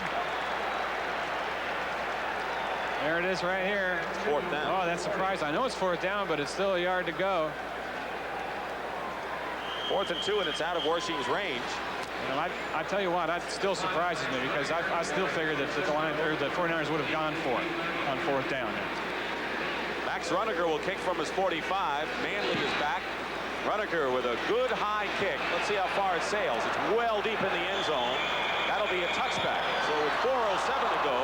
There it is right here. 4th down. Oh, that's surprising. I know it's 4th down, but it's still a yard to go. 4th and 2, and it's out of Worshing's range. You know, I tell you what, that still surprises me because I still figured that the 49ers would have gone for it on 4th down. Max Runager will kick from his 45. Manley is back. Runager with a good high kick. Let's see how far it sails. It's well deep in the end zone. That'll be a touchback. So with 4:07 to go,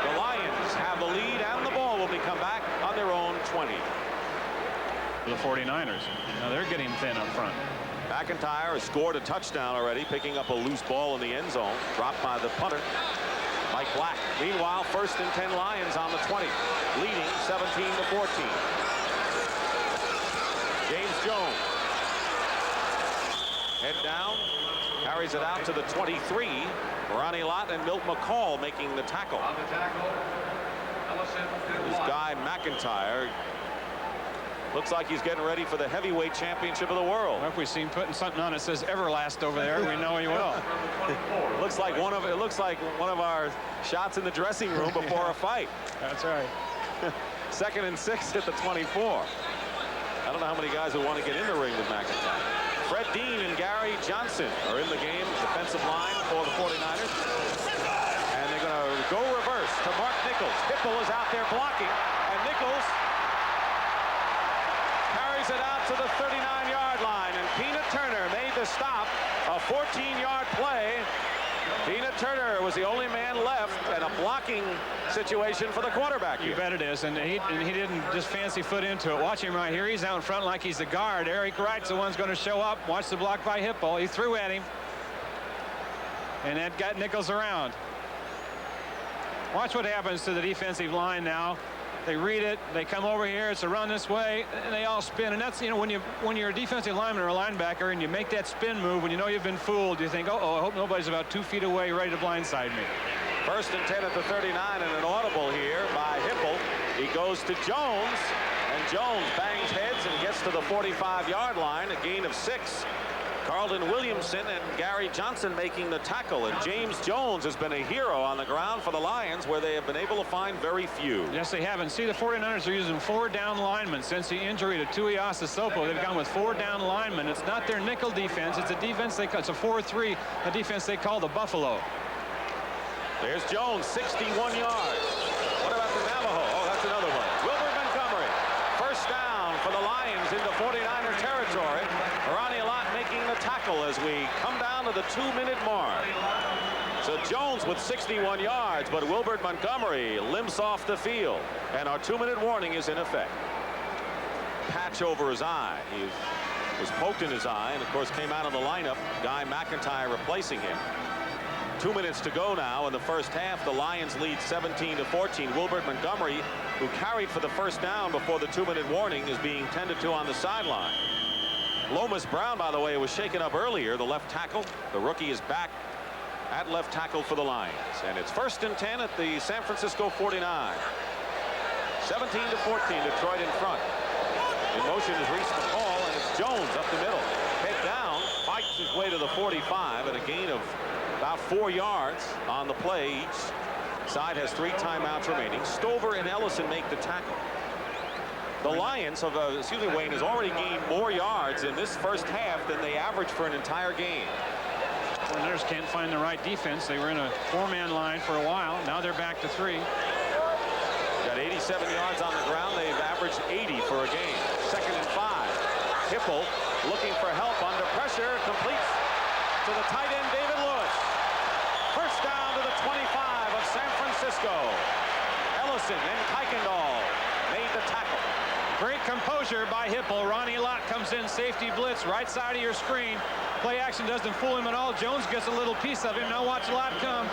the Lions have the lead, and the ball will be come back on their own 20. The 49ers. Now they're getting thin up front. McIntyre has scored a touchdown already, picking up a loose ball in the end zone, dropped by the punter, Mike Black. Meanwhile, 1st and 10 Lions on the 20, leading 17-14. James Jones. Head down, Carries it out to the 23. Ronnie Lott and Milt McCall making the tackle. On the tackle, Ellison and This Lott. guy McIntyre looks like he's getting ready for the heavyweight championship of the world. Well, if we've seen putting something on that says Everlast over there, we know he will. It looks like one of our shots in the dressing room before a fight. That's right. 2nd and 6 at the 24. I don't know how many guys would want to get in the ring with McIntyre. Fred Dean and Gary Johnson are in the game, defensive line for the 49ers. And they're going to go reverse to Mark Nichols. Hipple is out there blocking, and Nichols carries it out to the 39-yard line. And Peanut Turner made the stop, a 14-yard play. Peanut Turner was the only man left, and a blocking situation for the quarterback here. You bet it is, and he didn't just fancy foot into it. Watch him right here. He's out in front like he's the guard. Eric Wright's the one's going to show up. Watch the block by Hipple. He threw at him, and that got Nichols around. Watch what happens to the defensive line now. They read it. They come over here. It's a run this way, and they all spin. And that's, you know, when you're a defensive lineman or a linebacker and you make that spin move, when you know you've been fooled, you think, oh, I hope nobody's about 2 feet away ready to blindside me. 1st and 10 at the 39, and an audible here by Hipple. He goes to Jones, and Jones bangs heads and gets to the 45-yard line, a gain of 6. Carlton Williamson and Gary Johnson making the tackle, and James Jones has been a hero on the ground for the Lions, where they have been able to find very few. Yes, they have. And see, the 49ers are using 4 down linemen. Since the injury to Tuiasa Sopo, they've gone with 4 down linemen. It's not their nickel defense. It's a defense it's a 4-3, a defense they call the Buffalo. There's Jones, 61 yards. What about the Navajo? Oh, that's another one. Wilbert Montgomery, 1st down for the Lions into 49er territory. Ronnie Lott making the tackle as we come down to the 2-minute mark. So Jones with 61 yards, but Wilbert Montgomery limps off the field, and our 2-minute warning is in effect. Patch over his eye. He was poked in his eye, and of course came out of the lineup. Guy McIntyre replacing him. 2 minutes to go now in the first half. The Lions lead 17-14. Wilbert Montgomery, who carried for the 1st down before the 2-minute warning, is being tended to on the sideline. Lomas Brown, by the way, was shaken up earlier, the left tackle. The rookie is back at left tackle for the Lions. And it's 1st and 10 at the San Francisco 49. 17-14, Detroit in front. In motion is Reese McCall, and it's Jones up the middle. Head down, fights his way to the 45, and a gain of about 4 yards on the play. Each side has 3 timeouts remaining. Stover and Ellison make the tackle. The Lions, Wayne, has already gained more yards in this first half than they average for an entire game. The 49ers can't find the right defense. They were in a 4-man line for a while. Now they're back to 3. Got 87 yards on the ground. They've averaged 80 for a game. 2nd and 5. Hipple looking for help under pressure. Completes to the tight end, David Lewis. 1st down to the 25 of San Francisco. Ellison and Kuykendall made the tackle. Great composure by Hipple. Ronnie Lott comes in, safety blitz, right side of your screen. Play action doesn't fool him at all. Jones gets a little piece of him. Now watch Lott come.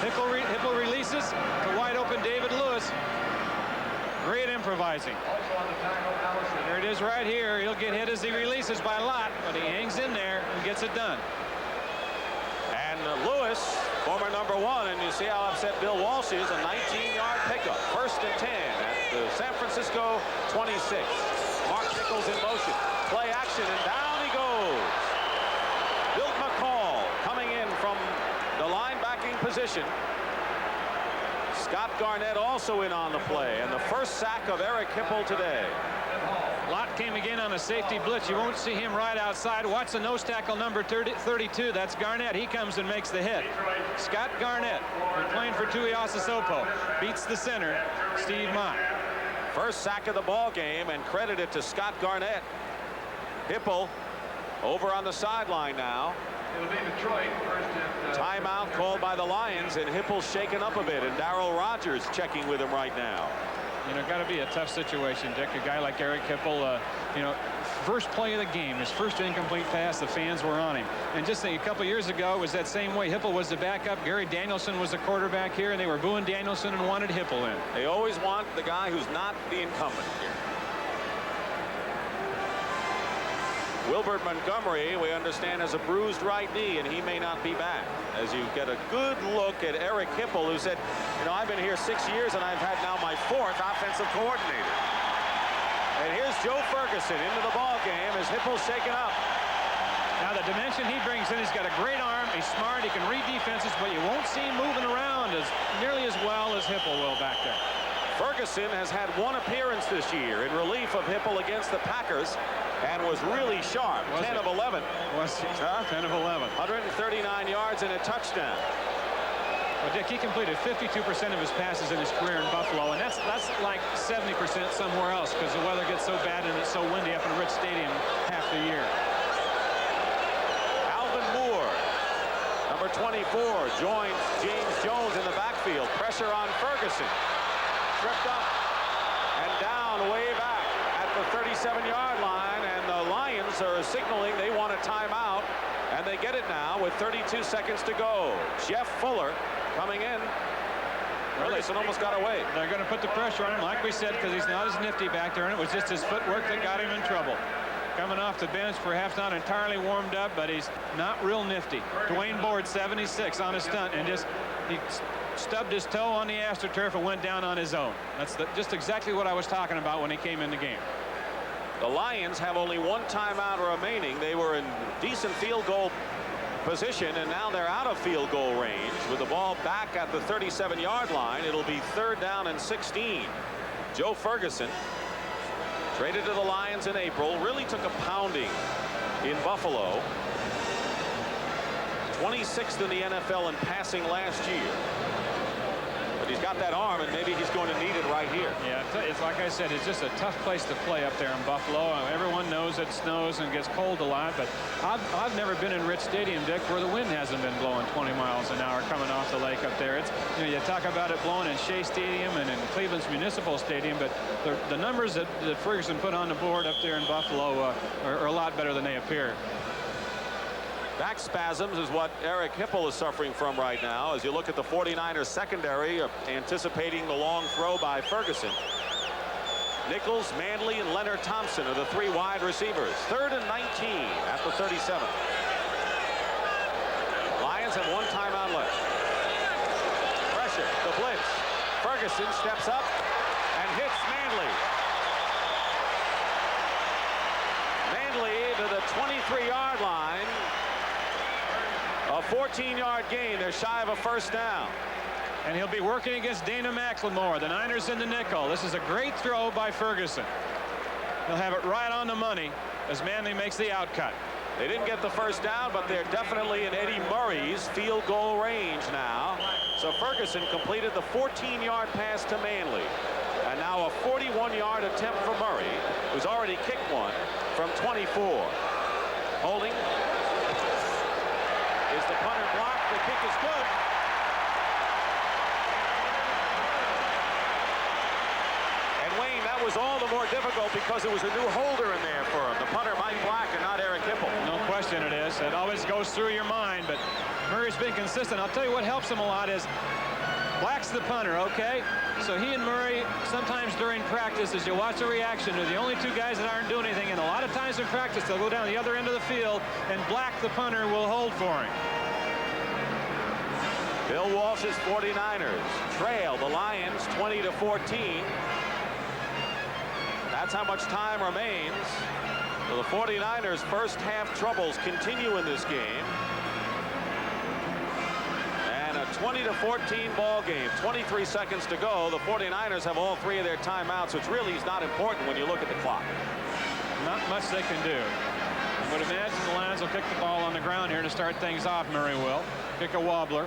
Hipple releases to wide open David Lewis. Great improvising. There it is right here. He'll get hit as he releases by Lott, but he hangs in there and gets it done. And Lewis, former number 1, and you see how upset Bill Walsh is, a 19-yard pickup. 1st and 10 at the San Francisco 26. Mark Nichols in motion. Play action, and down he goes. Milt McCall coming in from the linebacking position. Scott Garnett also in on the play, and the 1st sack of Eric Hipple today. Lott came again on a safety blitz. You won't see him right outside. Watch the nose tackle number 32. That's Garnett. He comes and makes the hit. Scott Garnett, playing for Tuiasa Sopo, beats the center, Steve Mott. 1st sack of the ball game, and credit it to Scott Garnett. Hipple over on the sideline now. It'll be Detroit 1st and Timeout called by the Lions, and Hipple's shaken up a bit, and Darryl Rogers checking with him right now. You know, got to be a tough situation, Dick. A guy like Eric Hipple, you know, first play of the game, his first incomplete pass, the fans were on him. And just think, a couple years ago, it was that same way. Hipple was the backup. Gary Danielson was the quarterback here, and they were booing Danielson and wanted Hipple in. They always want the guy who's not the incumbent here. Wilbert Montgomery, we understand, has a bruised right knee, and he may not be back. As you get a good look at Eric Hipple, who said, you know, I've been here 6 years, and I've had now my 4th offensive coordinator. And here's Joe Ferguson into the ball game as Hipple's shaken up. Now the dimension he brings in, he's got a great arm, he's smart, he can read defenses, but you won't see him moving around as nearly as well as Hipple will back there. Ferguson has had 1 appearance this year in relief of Hipple against the Packers and was really sharp. 10 of 11. Was he? 10 of 11. 139 yards and a touchdown. Well, Dick, he completed 52% of his passes in his career in Buffalo, and that's like 70% somewhere else because the weather gets so bad and it's so windy up in Rich Stadium half the year. Alvin Moore, number 24, joins James Jones in the backfield. Pressure on Ferguson. Tripped up and down way back at the 37-yard line, and the Lions are signaling they want a timeout, and they get it now with 32 seconds to go. Jeff Fuller coming in. Ferguson almost got away. They're going to put the pressure on him, like we said, because he's not as nifty back there, and it was just his footwork that got him in trouble. Coming off the bench, perhaps not entirely warmed up, but he's not real nifty. Dwayne Board, 76 on a stunt, and he stubbed his toe on the AstroTurf and went down on his own. That's just exactly what I was talking about when he came in the game. The Lions have only 1 timeout remaining. They were in decent field goal position, and now they're out of field goal range with the ball back at the 37-yard line. It'll be 3rd down and 16. Joe Ferguson, traded to the Lions in April, really took a pounding in Buffalo. 26th in the NFL in passing last year. But he's got that arm, and maybe he's going to need it right here. Yeah, it's like I said, it's just a tough place to play up there in Buffalo. Everyone knows it snows and gets cold a lot, but I've never been in Rich Stadium, Dick, where the wind hasn't been blowing 20 miles an hour coming off the lake up there. It's, you know, you talk about it blowing in Shea Stadium and in Cleveland's Municipal Stadium, but the numbers that Ferguson put on the board up there in Buffalo are a lot better than they appear. Back spasms is what Eric Hipple is suffering from right now as you look at the 49ers secondary, anticipating the long throw by Ferguson. Nichols, Manley, and Leonard Thompson are the 3 wide receivers. 3rd and 19 at the 37. Lions have 1 timeout left. Pressure, the blitz. Ferguson steps up and hits Manley. Manley to the 23-yard line. A 14-yard gain. They're shy of a 1st down. And he'll be working against Dana McLemore. The Niners in the nickel. This is a great throw by Ferguson. He'll have it right on the money as Manley makes the outcut. They didn't get the 1st down, but they're definitely in Eddie Murray's field goal range now. So Ferguson completed the 14-yard pass to Manley. And now a 41-yard attempt for Murray, who's already kicked one from 24. Holding. Is the punter blocked? The kick is good. And Wayne, that was all the more difficult because it was a new holder in there for him. The punter, Mike Black, and not Eric Hipple. No question it is. It always goes through your mind, but Murray's been consistent. I'll tell you what helps him a lot is Black's the punter, okay? So he and Murray, sometimes during practice, as you watch the reaction, are the only 2 guys that aren't doing anything. And a lot of times in practice, they'll go down the other end of the field, and Black, the punter, will hold for him. Bill Walsh's 49ers trail the Lions 20-14. That's how much time remains. So the 49ers' first half troubles continue in this game. And a 20-14 ball game. 23 seconds to go. The 49ers have all 3 of their timeouts, which really is not important when you look at the clock. Not much they can do. I would imagine the Lions will kick the ball on the ground here to start things off. Murray will kick a wobbler.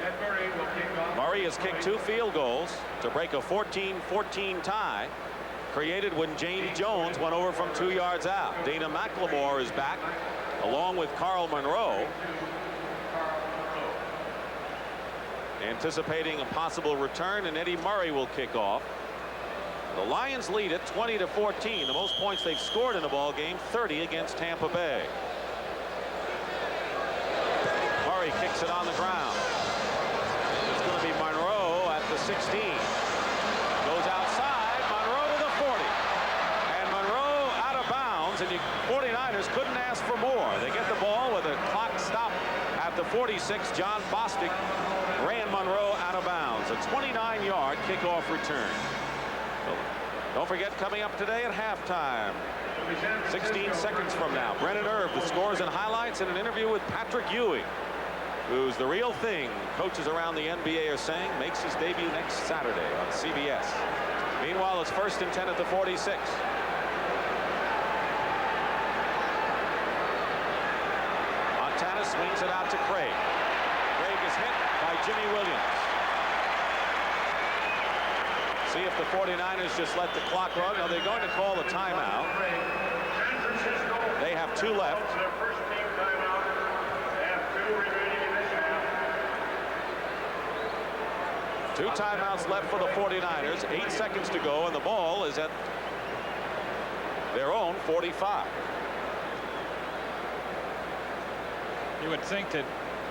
Ed Murray will kick off. Murray has kicked 2 field goals to break a 14-14 tie created when James Jones went over from 2 yards out. Dana McLemore is back along with Carl Monroe, anticipating a possible return, and Eddie Murray will kick off. The Lions lead it 20-14, the most points they've scored in a ball game, 30 against Tampa Bay. Murray kicks it on the ground. It's going to be Monroe at the 16. Goes outside, Monroe to the 40. And Monroe out of bounds downs, and 49ers couldn't ask for more. They get the ball with a clock stop at the 46. John Bostic ran Monroe out of bounds. A 29-yard kickoff return. Don't forget, coming up today at halftime, 16 seconds from now, Brennan Irv, the scores and highlights in an interview with Patrick Ewing, who's the real thing. Coaches around the NBA are saying makes his debut next Saturday on CBS. Meanwhile, it's 1st and 10 at the 46. Montana swings it out to Craig. Craig is hit by Jimmy Williams. See if the 49ers just let the clock run. Now they're going to call a timeout. They have 2 left. Two timeouts left for the 49ers. 8 seconds to go, and the ball is at their own 45. You would think that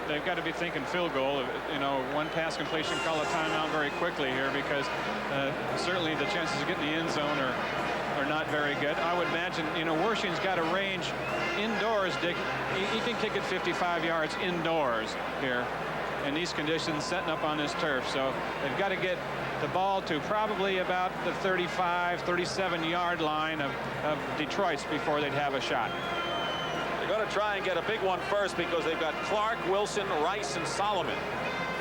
they've got to be thinking field goal. You know, one pass completion, call a timeout very quickly here, because certainly the chances of getting the end zone are not very good. I would imagine, you know, Wersching's got a range indoors, Dick. He can kick it 55 yards indoors here in these conditions, setting up on this turf. So they've got to get the ball to probably about the 35, 37-yard line of Detroit's before they'd have a shot. They're going to try and get a big one first, because they've got Clark, Wilson, Rice, and Solomon.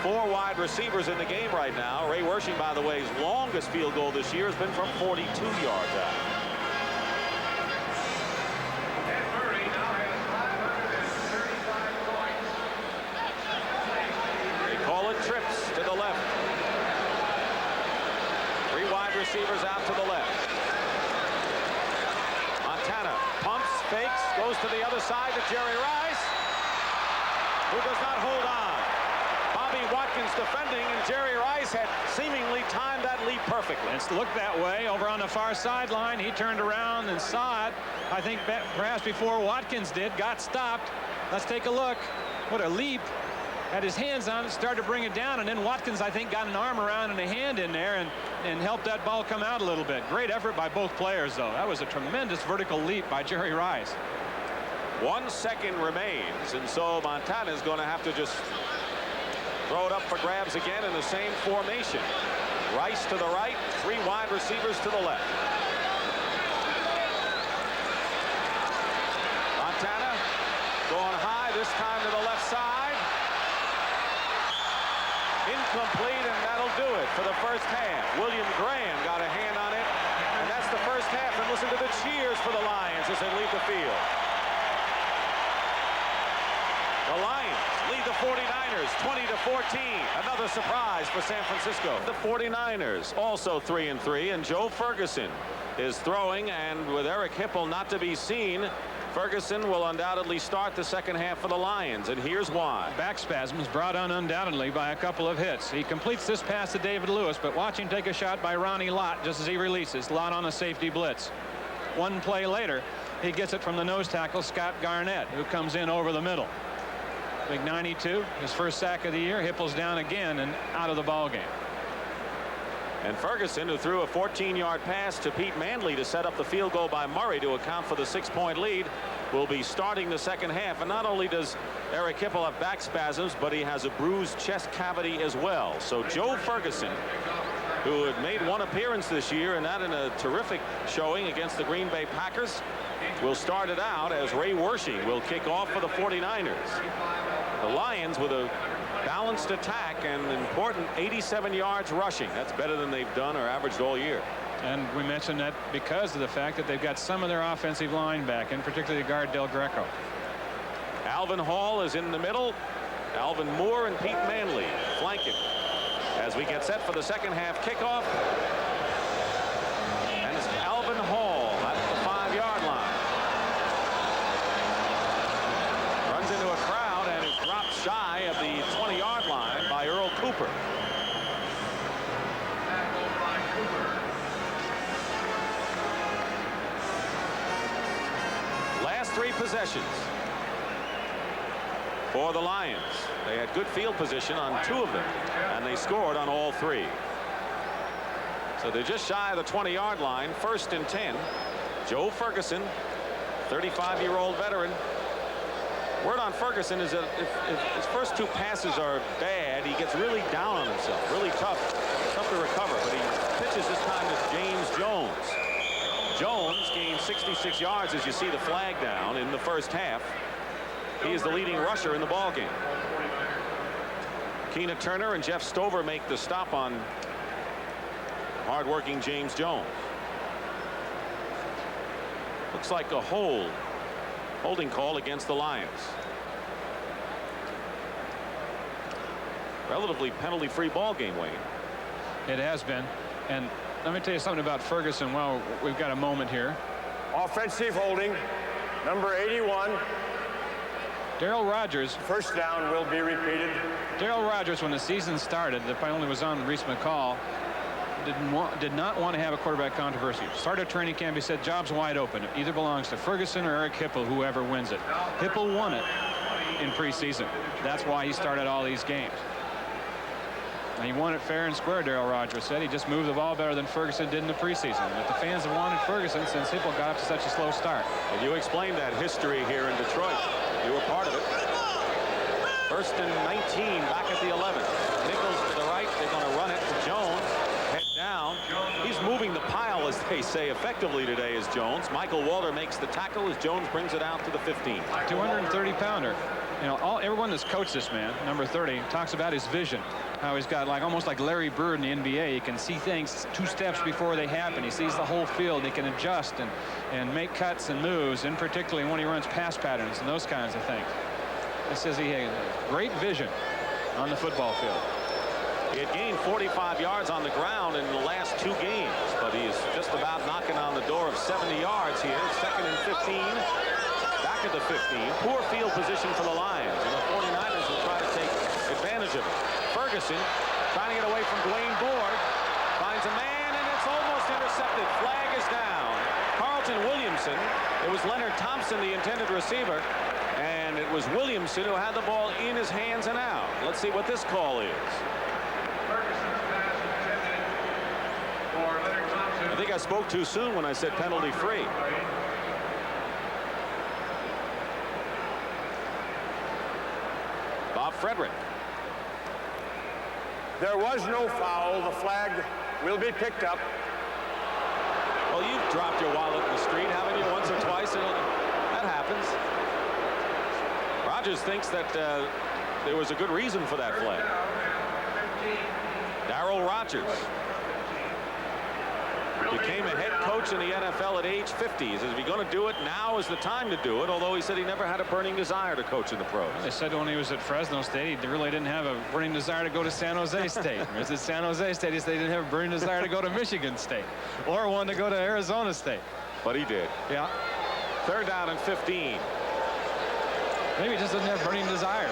4 wide receivers in the game right now. Ray Wersching, by the way, his longest field goal this year has been from 42 yards out. Ed Murray now has 535 points. They call it trips to the left. 3 wide receivers out to the left. Montana pumps, fakes, goes to the other side to Jerry Rice, who does not hold on. Bobby Watkins defending, and Jerry Rice had seemingly timed that leap perfectly. It's looked that way over on the far sideline. He turned around and saw it. I think perhaps before Watkins did, got stopped. Let's take a look. What a leap. Had his hands on it, started to bring it down, and then Watkins, I think, got an arm around and a hand in there and helped that ball come out a little bit. Great effort by both players, though. That was a tremendous vertical leap by Jerry Rice. 1 second remains, and so Montana is going to have to just throw it up for grabs again in the same formation. Rice to the right, 3 wide receivers to the left. Montana going high, this time to the left side. Incomplete, and that'll do it for the first half. William Graham got a hand on it, and that's the first half. And listen to the cheers for the Lions as they leave the field. The Lions lead the 49ers 20-14. Another surprise for San Francisco. The 49ers also 3-3, and Joe Ferguson is throwing, and with Eric Hipple not to be seen, Ferguson will undoubtedly start the second half for the Lions, and here's why. Back spasms brought on undoubtedly by a couple of hits. He completes this pass to David Lewis, but watch him take a shot by Ronnie Lott just as he releases. Lott on a safety blitz. One play later, he gets it from the nose tackle, Scott Garnett, who comes in over the middle. Big 92, his first sack of the year. Hipple's down again and out of the ball game. And Ferguson, who threw a 14-yard pass to Pete Manley to set up the field goal by Murray to account for the 6-point lead, will be starting the second half. And not only does Eric Hipple have back spasms, but he has a bruised chest cavity as well. So Joe Ferguson, who had made 1 appearance this year, and that in a terrific showing against the Green Bay Packers, will start it out as Ray Wersching will kick off for the 49ers. The Lions with a balanced attack and important 87 yards rushing. That's better than they've done or averaged all year. And we mentioned that because of the fact that they've got some of their offensive line back, and particularly the guard Del Greco. Alvin Hall is in the middle. Alvin Moore and Pete Manley flanking as we get set for the second half kickoff. And it's Alvin Hall at the 5-yard line. Runs into a crowd and is dropped shy of the 20-yard line by Earl Cooper. Last 3 possessions for the Lions. They had good field position on 2 of them, and they scored on all 3. So they're just shy of the 20-yard line. 1st and 10. Joe Ferguson 35-year-old veteran. Word on Ferguson is that if his first two passes are bad, he gets really down on himself, really tough to recover. But he pitches this time to James Jones. Jones gained 66 yards as you see the flag down in the first half. He is the leading rusher in the ball game. Keena Turner and Jeff Stover make the stop on hard-working James Jones. Looks like a holding call against the Lions. Relatively penalty-free ball game, Wayne. It has been. And let me tell you something about Ferguson while we've got a moment here. Offensive holding, number 81. Darryl Rogers. First down will be repeated. Darryl Rogers, when the season started, the penalty was on Reese McCall, did not want to have a quarterback controversy. Started training camp, he said, job's wide open. It either belongs to Ferguson or Eric Hipple, whoever wins it. Hipple won it in preseason. That's why he started all these games. And he won it fair and square, Darryl Rogers said. He just moved the ball better than Ferguson did in the preseason. But the fans have wanted Ferguson since Hipple got up to such a slow start. And you explained that history here in Detroit. You were part of it. First and 19 back at the 11. Nichols to the right. They're going to run it to Jones. Head down. He's moving the pile, as they say, effectively today is Jones. Michael Walter makes the tackle as Jones brings it out to the 15. 230-pounder. You know, everyone that's coached this man, number 30, talks about his vision. How he's got almost like Larry Bird in the NBA. He can see things 2 steps before they happen. He sees the whole field. He can adjust and make cuts and moves, and particularly when he runs pass patterns and those kinds of things. He says he has great vision on the football field. He had gained 45 yards on the ground in the last 2 games, but he is just about knocking on the door of 70 yards here. Second and 15. Back at the 15. Poor field position for the Lions, and the 49ers will try to take advantage of it. Ferguson trying to get away from Dwayne Board. Finds a man, and it's almost intercepted. Flag is down. Carlton Williamson. It was Leonard Thompson, the intended receiver, and it was Williamson who had the ball in his hands and out. Let's see what this call is. Ferguson's pass intended for Leonard Thompson. I think I spoke too soon when I said penalty free. Bob Frederick. There was no foul. The flag will be picked up. Well, you've dropped your wallet in the street, haven't you, once or twice? That happens. Rogers thinks that there was a good reason for that flag. Darryl Rogers became a head coach in the NFL at age 50. He says, if you're going to do it, now is the time to do it, although he said he never had a burning desire to coach in the pros. They said when he was at Fresno State, he really didn't have a burning desire to go to San Jose State. Whereas at San Jose State, he said he didn't have a burning desire to go to Michigan State or one to go to Arizona State. But he did. Yeah. Third down and 15. Maybe he just doesn't have burning desires.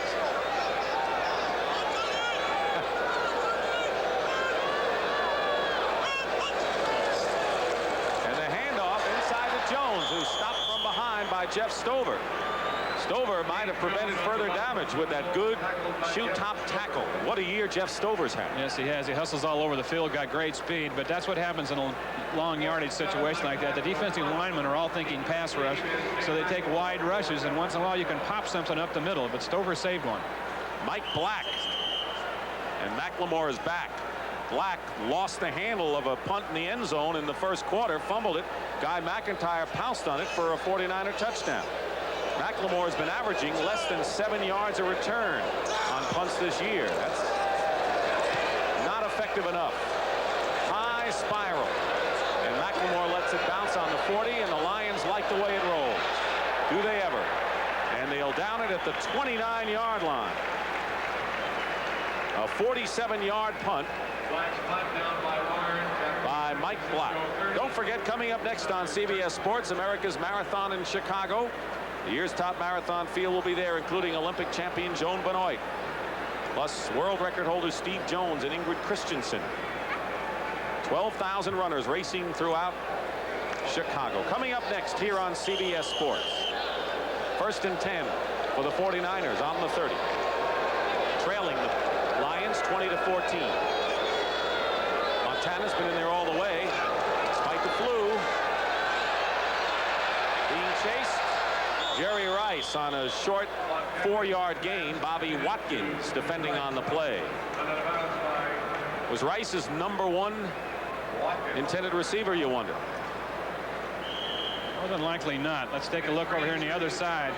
Jones, who's stopped from behind by Jeff Stover. Stover might have prevented further damage with that good shoe-top tackle. What a year Jeff Stover's had. Yes, he has. He hustles all over the field, got great speed, but that's what happens in a long yardage situation like that. The defensive linemen are all thinking pass rush, so they take wide rushes, and once in a while you can pop something up the middle, but Stover saved one. Mike Black. And McLemore is back. Black lost the handle of a punt in the end zone in the first quarter, fumbled it. Guy McIntyre pounced on it for a 49er touchdown. McLemore has been averaging less than 7 yards a return on punts this year. That's not effective enough. High spiral. And McLemore lets it bounce on the 40, and the Lions like the way it rolls. Do they ever? And they'll down it at the 29-yard line. A 47-yard punt by Mike Black. Don't forget, coming up next on CBS Sports, America's Marathon in Chicago. The year's top marathon field will be there, including Olympic champion Joan Benoit, plus world record holders Steve Jones and Ingrid Christensen. 12,000 runners racing throughout Chicago. Coming up next here on CBS Sports. First and 10 for the 49ers on the 30. Trailing the Lions 20-14. Montana's been in there all the way, despite the flu. Being chased. Jerry Rice on a short 4-yard gain. Bobby Watkins defending on the play. Was Rice's #1 intended receiver, you wonder? More than likely not. Let's take a look over here on the other side.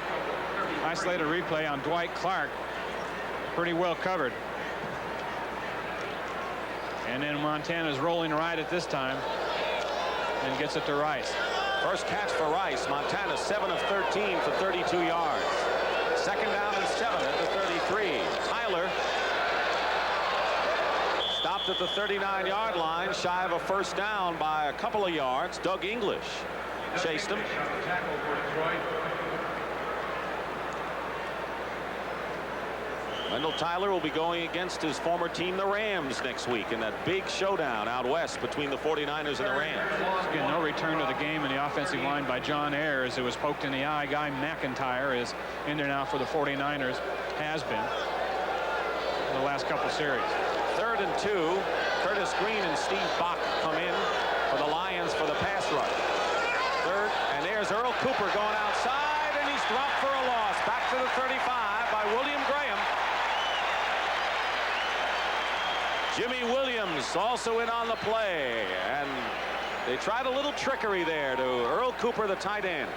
Isolated replay on Dwight Clark. Pretty well covered. And then Montana's rolling right at this time and gets it to Rice. First catch for Rice. Montana 7 of 13 for 32 yards. Second down and 7 at the 33. Tyler stopped at the 39-yard line, shy of a first down by a couple of yards. Doug English chased him. Wendell Tyler will be going against his former team, the Rams, next week in that big showdown out west between the 49ers and the Rams. Again, no return to the game in the offensive line by John Ayers. It was poked in the eye. Guy McIntyre is in there now for the 49ers. Has been in the last couple series. 3rd and 2. Curtis Green and Steve Bach come in for the Lions for the pass rush. Third, and there's Earl Cooper going outside, and he's dropped for a loss. Back to the 35 by William Graham. Jimmy Williams also in on the play, and they tried a little trickery there to Earl Cooper, the tight end.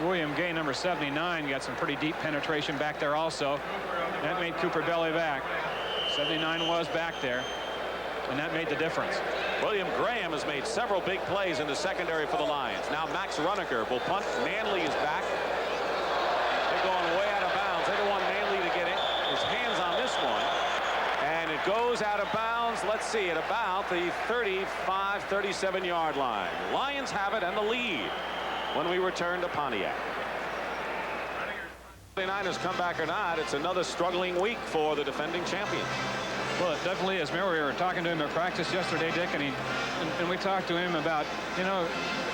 William Gay, number 79, got some pretty deep penetration back there also. That made Cooper belly back. 79 was back there, and that made the difference. William Graham has made several big plays in the secondary for the Lions. Now Max Runeker will punt. Manley is back. They're going way out of bounds. They don't want Manley to get his hands on this one. And it goes out of bounds, let's see, at about the 35, 37-yard line. Lions have it and the lead when we return to Pontiac. 49ers come back or not, it's another struggling week for the defending champions. Well, it definitely is. Remember, we were talking to him at practice yesterday, Dick, and we talked to him about, you know,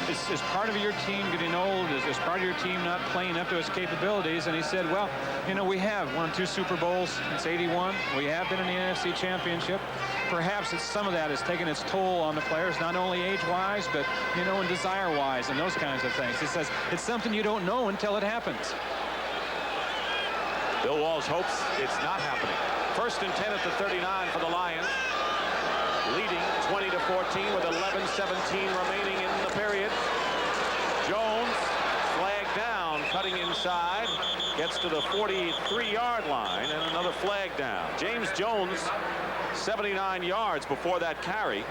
is part of your team getting old? Is part of your team not playing up to its capabilities? And he said, well, you know, we have won 2 Super Bowls since '81. We have been in the NFC Championship. Perhaps some of that has taken its toll on the players, not only age-wise, but, you know, and desire-wise and those kinds of things. He says it's something you don't know until it happens. Bill Walsh hopes it's not happening. 1st and 10 at the 39 for the Lions. Leading 20-14 with 11:17 remaining in the period. Jones flagged down, cutting inside, gets to the 43-yard line, and another flag down. James Jones, 79 yards before that carry,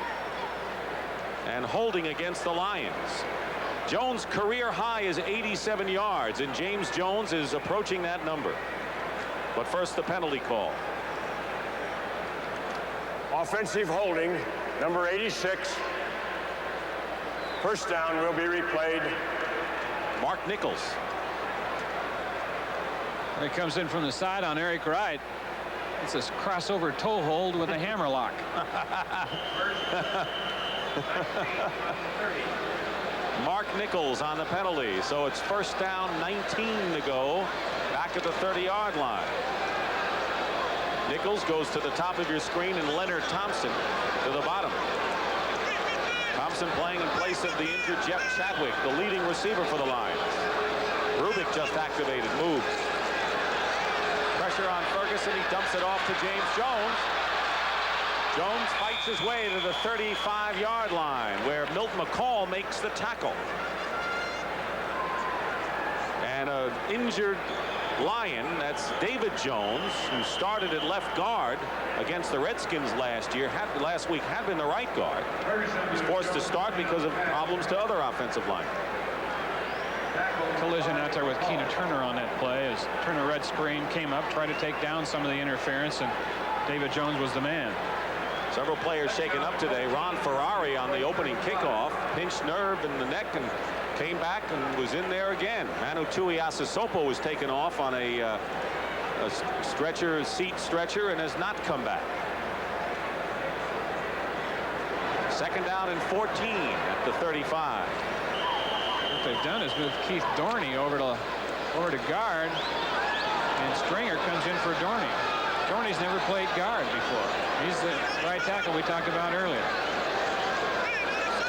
and holding against the Lions. Jones' career high is 87 yards, and James Jones is approaching that number. But first, the penalty call. Offensive holding, number 86. First down will be replayed. Mark Nichols. He comes in from the side on Eric Wright. It's a crossover toe hold with a hammer lock. Mark Nichols on the penalty. So it's first down, 19 to go. Back at the 30-yard line. Nichols goes to the top of your screen, and Leonard Thompson to the bottom. Thompson playing in place of the injured Jeff Chadwick, the leading receiver for the Lions. Rubik just activated, moves. Pressure on Ferguson, he dumps it off to James Jones. Jones fights his way to the 35-yard line, where Milt McCall makes the tackle. And an injured Lion, that's David Jones, who started at left guard against the Redskins last week, had been the right guard. He's forced to start because of problems to other offensive linemen. Collision out there with Keena Turner on that play as Turner red screen came up, tried to take down some of the interference, and David Jones was the man. Several players shaken up today. Ron Ferrari on the opening kickoff, pinched nerve in the neck and came back and was in there again. Manu Tuiasosopo was taken off on a seat stretcher and has not come back. Second down and 14 at the 35. What they've done is move Keith Dorney over to guard, and Stringer comes in for Dorney. Dorney's never played guard before. He's the right tackle we talked about earlier.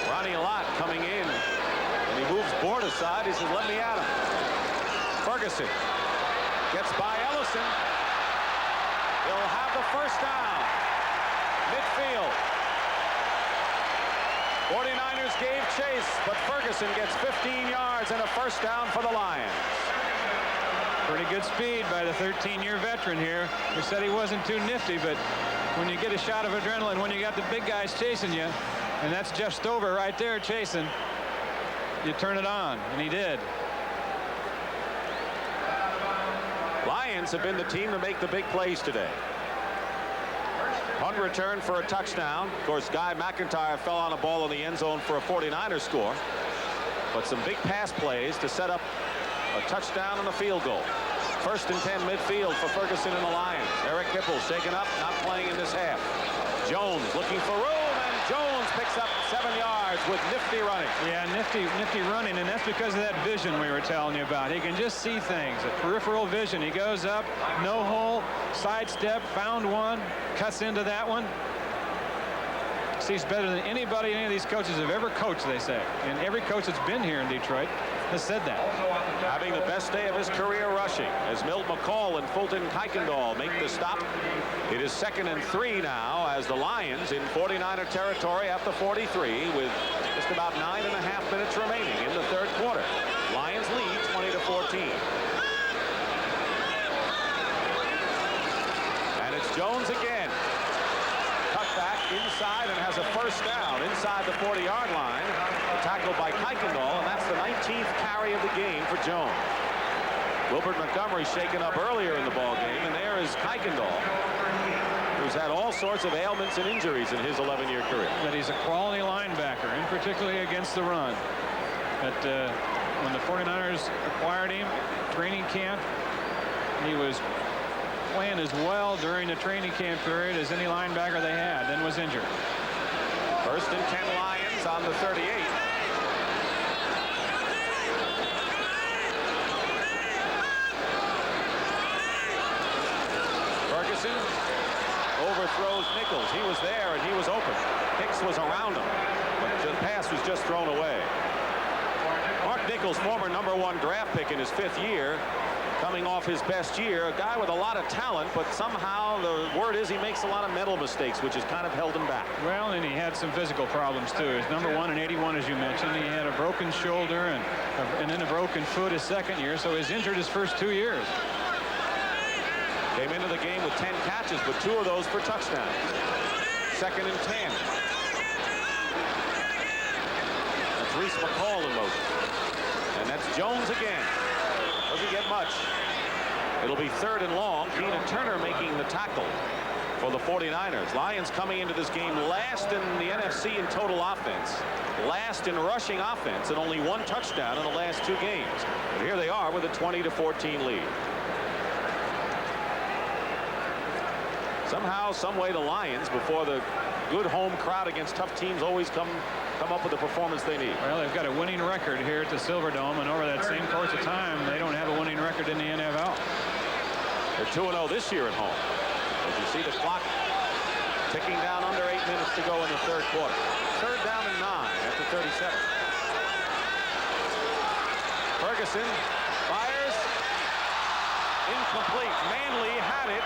Ronnie Lott coming in, and he moves Board aside. He says, let me at him. Ferguson gets by Ellison. He'll have the first down. Midfield. 49ers gave chase, but Ferguson gets 15 yards and a first down for the Lions. Pretty good speed by the 13-year veteran here. We said he wasn't too nifty, but when you get a shot of adrenaline, when you got the big guys chasing you, and that's Jeff Stover right there chasing, you turn it on, and he did. Lions have been the team to make the big plays today. Punt return for a touchdown. Of course, Guy McIntyre fell on a ball in the end zone for a 49ers score. But some big pass plays to set up a touchdown and a field goal. 1st and 10 midfield for Ferguson and the Lions. Eric Hipple shaken up, not playing in this half. Jones looking for room, and Jones picks up 7 yards with nifty running. Yeah, nifty running, and that's because of that vision we were telling you about. He can just see things, a peripheral vision. He goes up, no hole, sidestep, found one, cuts into that one. Sees better than anybody any of these coaches have ever coached, they say. And every coach that's been here in Detroit has said that. Having the best day of his career rushing as Milt McCall and Fulton Kuykendall make the stop. It is 2nd and 3 now as the Lions in 49er territory at the 43 with just about 9.5 minutes remaining in the 3rd quarter. Lions lead 20-14. And it's Jones again. Cut back inside and has a first down inside the 40-yard line. Tackled by Kuykendall, and that's the 19th carry of the game for Jones. Wilbert Montgomery shaken up earlier in the ball game, and there is Kuykendall, who's had all sorts of ailments and injuries in his 11-year career. But he's a quality linebacker, and particularly against the run. But when the 49ers acquired him, training camp, he was playing as well during the training camp period as any linebacker they had, then was injured. 1st and 10 Lions on the 38. Ferguson overthrows Nichols. He was there and he was open. Hicks was around him, but the pass was just thrown away. Mark Nichols, former #1 draft pick in his 5th year, coming off his best year, a guy with a lot of talent, but somehow the word is he makes a lot of mental mistakes, which has kind of held him back. Well, and he had some physical problems too. His #1 in '81, as you mentioned, he had a broken shoulder and then a broken foot his 2nd year, so he's injured his first 2 years. Came into the game with 10 catches, but 2 of those for touchdowns. 2nd and 10. That's Reese McCall in motion. And that's Jones again. Doesn't get much. It'll be 3rd and long. Keenan Turner making the tackle for the 49ers. Lions coming into this game last in the NFC in total offense, last in rushing offense, and only 1 touchdown in the last 2 games. And here they are with a 20-14 lead. Somehow, some way, the Lions, before the good home crowd against tough teams, always come up with the performance they need. Well, they've got a winning record here at the Silverdome, and over that same course of time, they don't have a winning record in the NFL. They're 2-0 this year at home. As you see the clock ticking down, under 8 minutes to go in the 3rd quarter. 3rd down and 9 at the 37. Ferguson fires. Incomplete. Manley had it.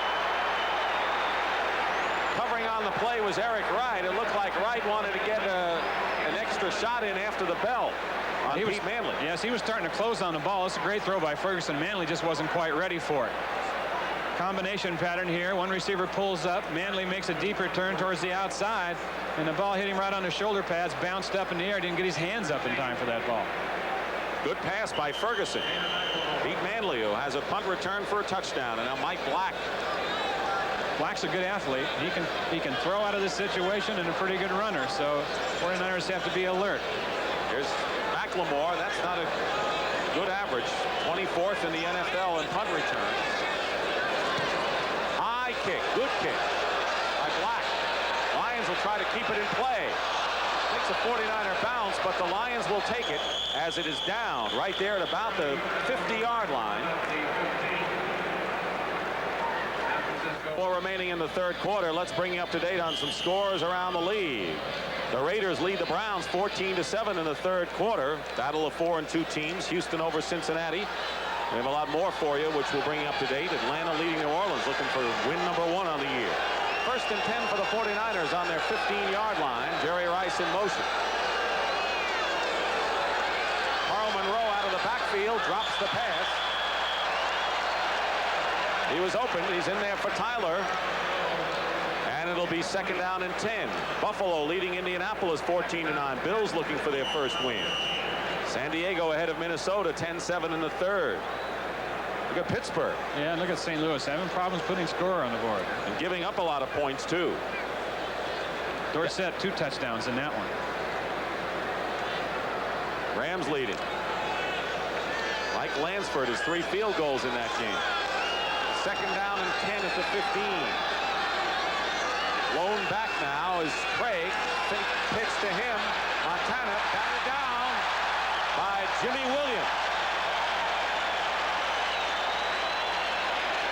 Covering on the play was Eric Wright. It looked like Wright wanted to get an extra shot in after the bell on Pete Manley. Yes, he was starting to close on the ball. It's a great throw by Ferguson. Manley just wasn't quite ready for it. Combination pattern here. One receiver pulls up. Manley makes a deeper turn towards the outside, and the ball hit him right on the shoulder pads, bounced up in the air, didn't get his hands up in time for that ball. Good pass by Ferguson. Pete Manley, who has a punt return for a touchdown, and now Mike Black. Black's a good athlete. He can throw out of this situation and a pretty good runner, so 49ers have to be alert. Here's McLemore. That's not a good average. 24th in the NFL in punt returns. High kick, good kick by Black. Lions will try to keep it in play. Makes a 49er bounce, but the Lions will take it as it is down right there at about the 50-yard line. 4 remaining in the 3rd quarter. Let's bring you up to date on some scores around the league. The Raiders lead the Browns 14-7 in the 3rd quarter. Battle of 4 and 2 teams. Houston over Cincinnati. We have a lot more for you, which we'll bring you up to date. Atlanta leading New Orleans, looking for win number 1 on the year. 1st and 10 for the 49ers on their 15-yard line. Jerry Rice in motion. Carl Monroe out of the backfield, drops the pass. He was open. He's in there for Tyler. And it'll be 2nd down and 10. Buffalo leading Indianapolis 14-9. Bills looking for their first win. San Diego ahead of Minnesota 10-7 in the 3rd. Look at Pittsburgh. Yeah, and look at St. Louis having problems putting score on the board. And giving up a lot of points, too. Dorsett 2 touchdowns in that one. Rams leading. Mike Lansford has 3 field goals in that game. 2nd down and 10 at the 15. Blown back now is Craig. Pitch to him. Montana batted down by Jimmy Williams.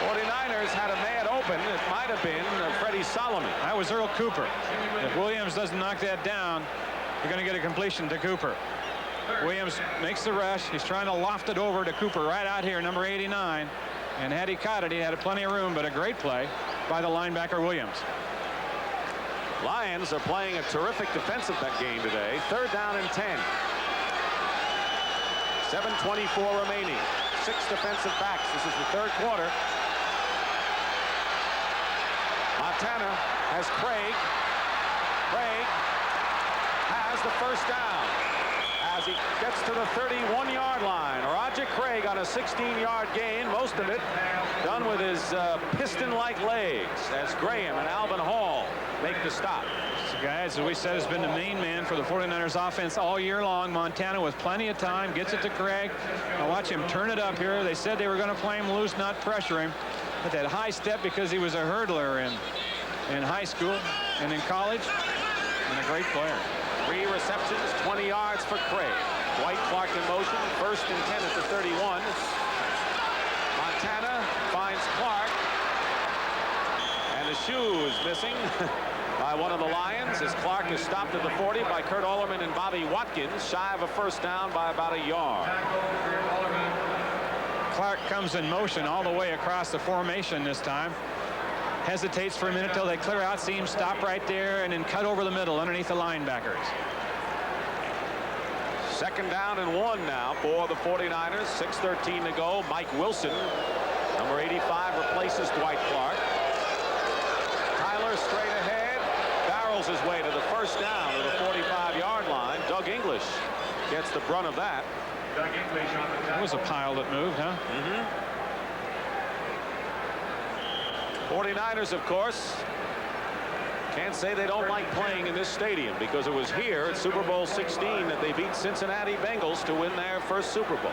49ers had a man open. It might have been Freddie Solomon. That was Earl Cooper. If Williams doesn't knock that down, you're going to get a completion to Cooper. Williams makes the rush. He's trying to loft it over to Cooper right out here, number 89. And had he caught it, he had plenty of room, but a great play by the linebacker Williams. Lions are playing a terrific defensive game today. 3rd down and 10. 7:24 remaining. 6 defensive backs. This is the 3rd quarter. Montana has Craig. Craig has the 1st down as he gets to the 31-yard line. Roger Craig on a 16-yard gain, most of it done with his piston-like legs as Graham and Alvin Hall make the stop. This guy, as we said, has been the main man for the 49ers offense all year long. Montana with plenty of time gets it to Craig. Now watch him turn it up here. They said they were going to play him loose, not pressure him. But that high step because he was a hurdler in high school and in college, and a great player. 3 receptions, 20 yards for Craig. Dwight Clark in motion, 1st and 10 at the 31. Montana finds Clark, and the shoe is missing by one of the Lions as Clark is stopped at the 40 by Kurt Ollerman and Bobby Watkins, shy of a 1st down by about a yard. Clark comes in motion all the way across the formation this time. Hesitates for a minute till they clear out, see him stop right there, and then cut over the middle underneath the linebackers. 2nd down and 1 now for the 49ers. 6:13 to go. Mike Wilson, number 85, replaces Dwight Clark. Tyler straight ahead, barrels his way to the 1st down to the 45-yard line. Doug English gets the brunt of that. Doug English on the tackle. That was a pile that moved, huh? 49ers, of course, can't say they don't like playing in this stadium because it was here at Super Bowl 16 that they beat Cincinnati Bengals to win their first Super Bowl.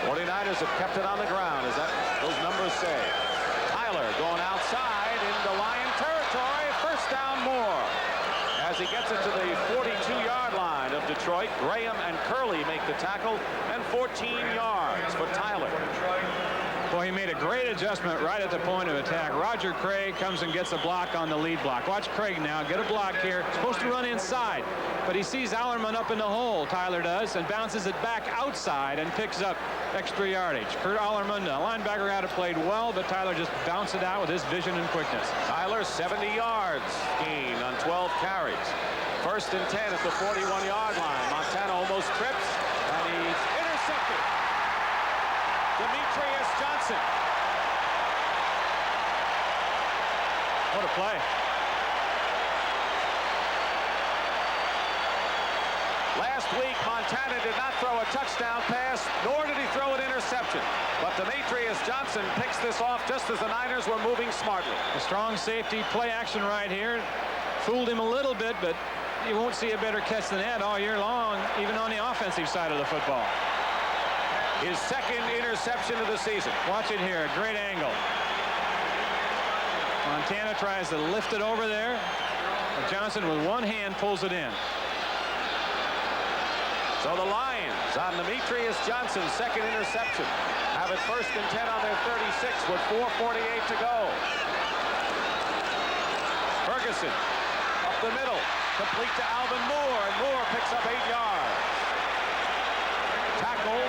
'49ers have kept it on the ground, as those numbers say. Tyler going outside into Lion territory. 1st down more. As he gets it to the 42-yard line of Detroit, Graham and Curley make the tackle, and 14 yards for Tyler. Well, he made a great adjustment right at the point of attack. Roger Craig comes and gets a block on the lead block. Watch Craig now get a block here. Supposed to run inside, but he sees Allerman up in the hole, Tyler does, and bounces it back outside and picks up extra yardage. Kurt Allerman, the linebacker, had it played well, but Tyler just bounced it out with his vision and quickness. Tyler 70 yards gained on 12 carries. 1st and 10 at the 41-yard line. Montana almost trips, and he's intercepted. Demetrius Johnson. What a play. Last week, Montana did not throw a touchdown pass, nor did he throw an interception. But Demetrius Johnson picks this off just as the Niners were moving smartly. A strong safety play action right here. Fooled him a little bit, but you won't see a better catch than that all year long, even on the offensive side of the football. His 2nd interception of the season. Watch it here, a great angle. Montana tries to lift it over there, but Johnson with one hand pulls it in. So the Lions on Demetrius Johnson's 2nd interception have it 1st and 10 on their 36 with 4:48 to go. Ferguson up the middle. complete to Alvin Moore, and Moore picks up 8 yards. Tackle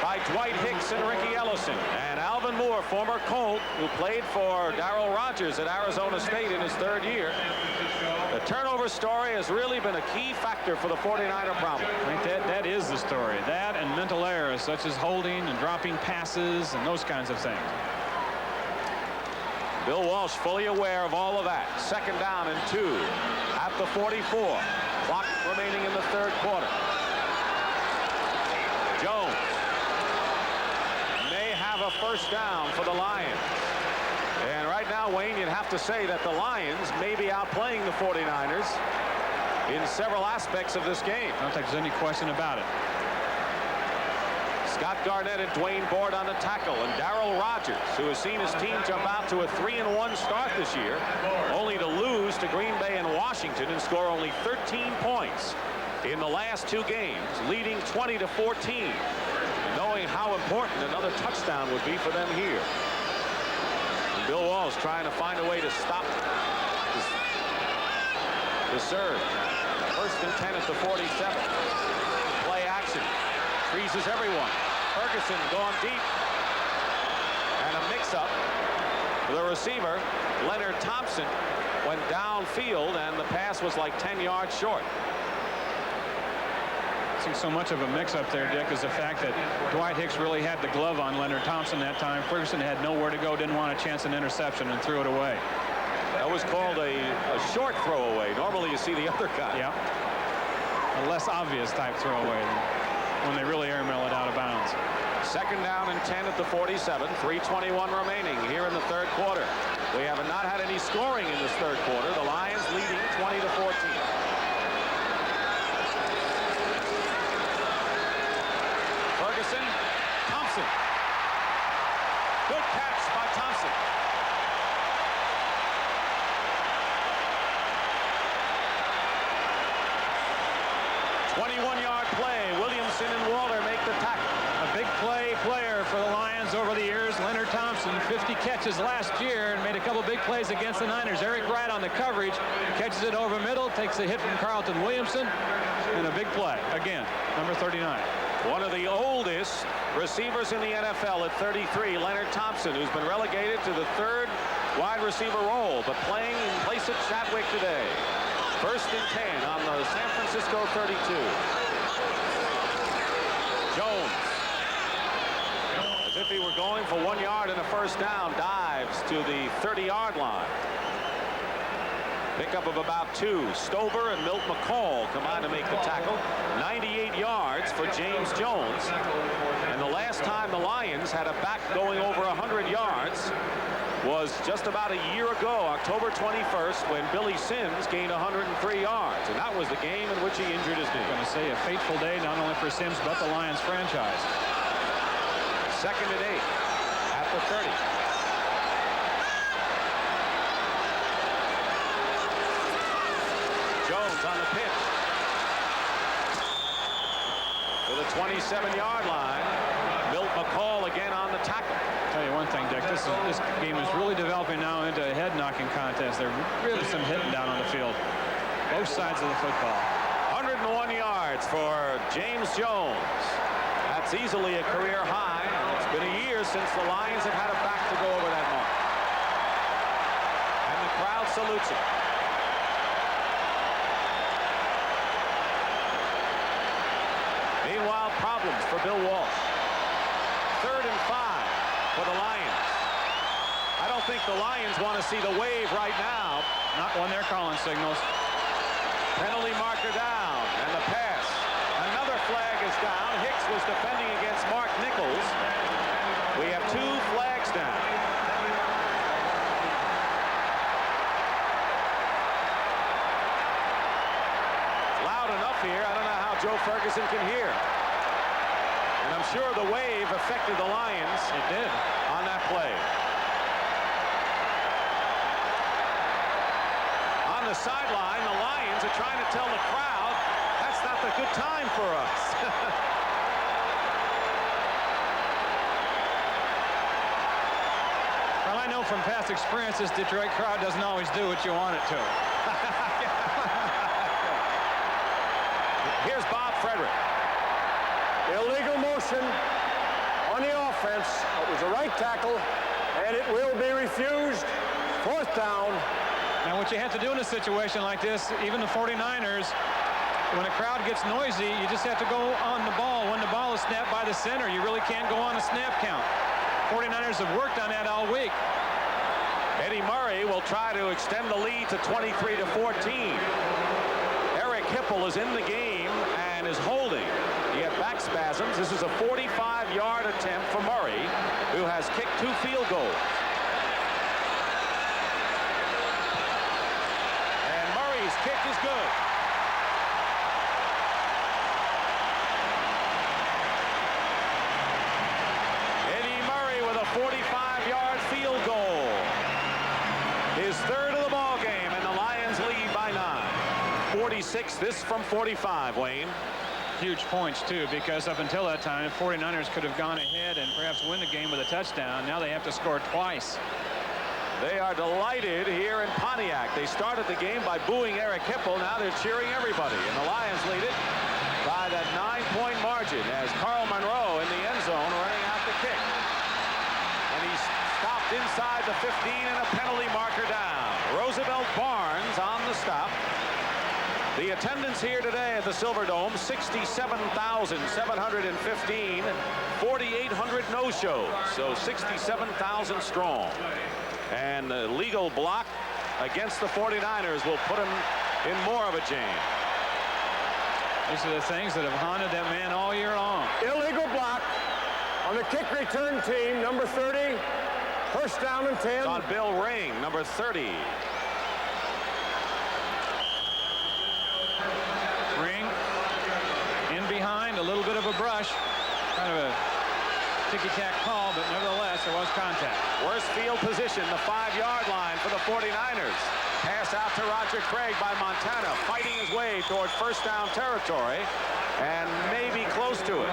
by Dwight Hicks and Ricky Ellison. And Alvin Moore, former Colt, who played for Darryl Rogers at Arizona State in his 3rd year. The turnover story has really been a key factor for the 49er problem. I think that is the story. That and mental errors such as holding and dropping passes and those kinds of things. Bill Walsh fully aware of all of that. 2nd down and 2 at the 44. Clock remaining in the 3rd quarter. Jones may have a 1st down for the Lions. And right now, Wayne, you'd have to say that the Lions may be outplaying the 49ers in several aspects of this game. I don't think there's any question about it. Scott Garnett and Dwayne Board on the tackle, and Darryl Rogers, who has seen his team jump out to a 3-1 start this year, only to lose to Green Bay and Washington and score only 13 points in the last 2 games, leading 20-14, knowing how important another touchdown would be for them here. And Bill Walsh trying to find a way to stop the surge. 1st and 10 at the 47. Play action. Freezes everyone. Ferguson going deep. And a mix-up. The receiver, Leonard Thompson, went downfield, and the pass was like 10 yards short. I think so much of a mix-up there, Dick, is the fact that Dwight Hicks really had the glove on Leonard Thompson that time. Ferguson had nowhere to go, didn't want to chance an interception, and threw it away. That was called a short throwaway. Normally you see the other guy. Yeah. A less obvious type throwaway than when they really airmail it out of bounds. 2nd down and 10 at the 47. 3:21 remaining here in the 3rd quarter. We have not had any scoring in this 3rd quarter. The Lions leading 20-14. Ferguson, Thompson. Good catch by Thompson. Yard play. Williamson and Waller make the tackle. A big player for the Lions over the years. Leonard Thompson, 50 catches last year and made a couple big plays against the Niners. Eric Wright on the coverage, catches it over middle, takes a hit from Carlton Williamson, and a big play. Again, number 39. One of the oldest receivers in the NFL at 33, Leonard Thompson, who's been relegated to the 3rd wide receiver role, but playing in place of Chadwick today. 1st and 10 on the San Francisco 32. Jones, as if he were going for 1 yard and a 1st down, dives to the 30-yard line. Pickup of about 2. Stover and Milt McCall combined to make the tackle. 98 yards for James Jones. And the last time the Lions had a back going over 100 yards was just about a year ago, October 21st, when Billy Sims gained 103 yards. And that was the game in which he injured his knee. I'm going to say a fateful day not only for Sims but the Lions franchise. 2nd and 8 at the 30. Jones on the pitch. To the 27-yard line. Milt McCall again on the tackle. I'll tell you one thing, Dick, this game is really developing now into a head-knocking contest. There's really some hitting down on the field. Both sides of the football. 101 yards for James Jones. That's easily a career high. And it's been a year since the Lions have had a back to go over that mark. And the crowd salutes him. Meanwhile, problems for Bill Walsh. 3rd and 5 for the Lions. I don't think the Lions want to see the wave right now. Not when they're calling signals. Penalty marker down, and the pass. Another flag is down. Hicks was defending against Mark Nichols. We have 2 flags down. It's loud enough here. I don't know how Joe Ferguson can hear. And I'm sure the wave affected the Lions. It did. On that play. On the sideline, the Lions are trying to tell the crowd that's not the good time for us. Well, I know from past experience, this Detroit crowd doesn't always do what you want it to. Here's Bob Frederick. Illegal motion on the offense. It was a right tackle, and it will be refused. 4th down. Now, what you have to do in a situation like this, even the 49ers, when a crowd gets noisy, you just have to go on the ball. When the ball is snapped by the center, you really can't go on a snap count. 49ers have worked on that all week. Eddie Murray will try to extend the lead to 23-14. Eric Hipple is in the game and is holding. He had back spasms. This is a 45-yard attempt for Murray, who has kicked 2 field goals. And Murray's kick is good. Eddie Murray with a 45-yard field goal. His 3rd of the ball game, and the Lions lead by 9. 46, this from 45, Wayne. Huge points, too, because up until that time, 49ers could have gone ahead and perhaps win the game with a touchdown. Now they have to score twice. They are delighted here in Pontiac. They started the game by booing Eric Hipple. Now they're cheering everybody, and the Lions lead it by that 9-point margin as Carl Monroe in the end zone running out the kick. And he's stopped inside the 15 and a penalty marker down. Roosevelt Barnes on the stop. The attendance here today at the Silverdome, 67,715, 4,800 no-shows, so 67,000 strong. And the legal block against the 49ers will put him in more of a jam. These are the things that have haunted that man all year long. Illegal block on the kick return team, number 30. 1st down and 10. It's on Bill Ring, number 30. Ring in behind, a little bit of a brush, kind of a ticky-tack call, but nevertheless there was contact. Worst field position, the 5-yard line for the 49ers. Pass out to Roger Craig by Montana, fighting his way toward 1st down territory, and maybe close to it.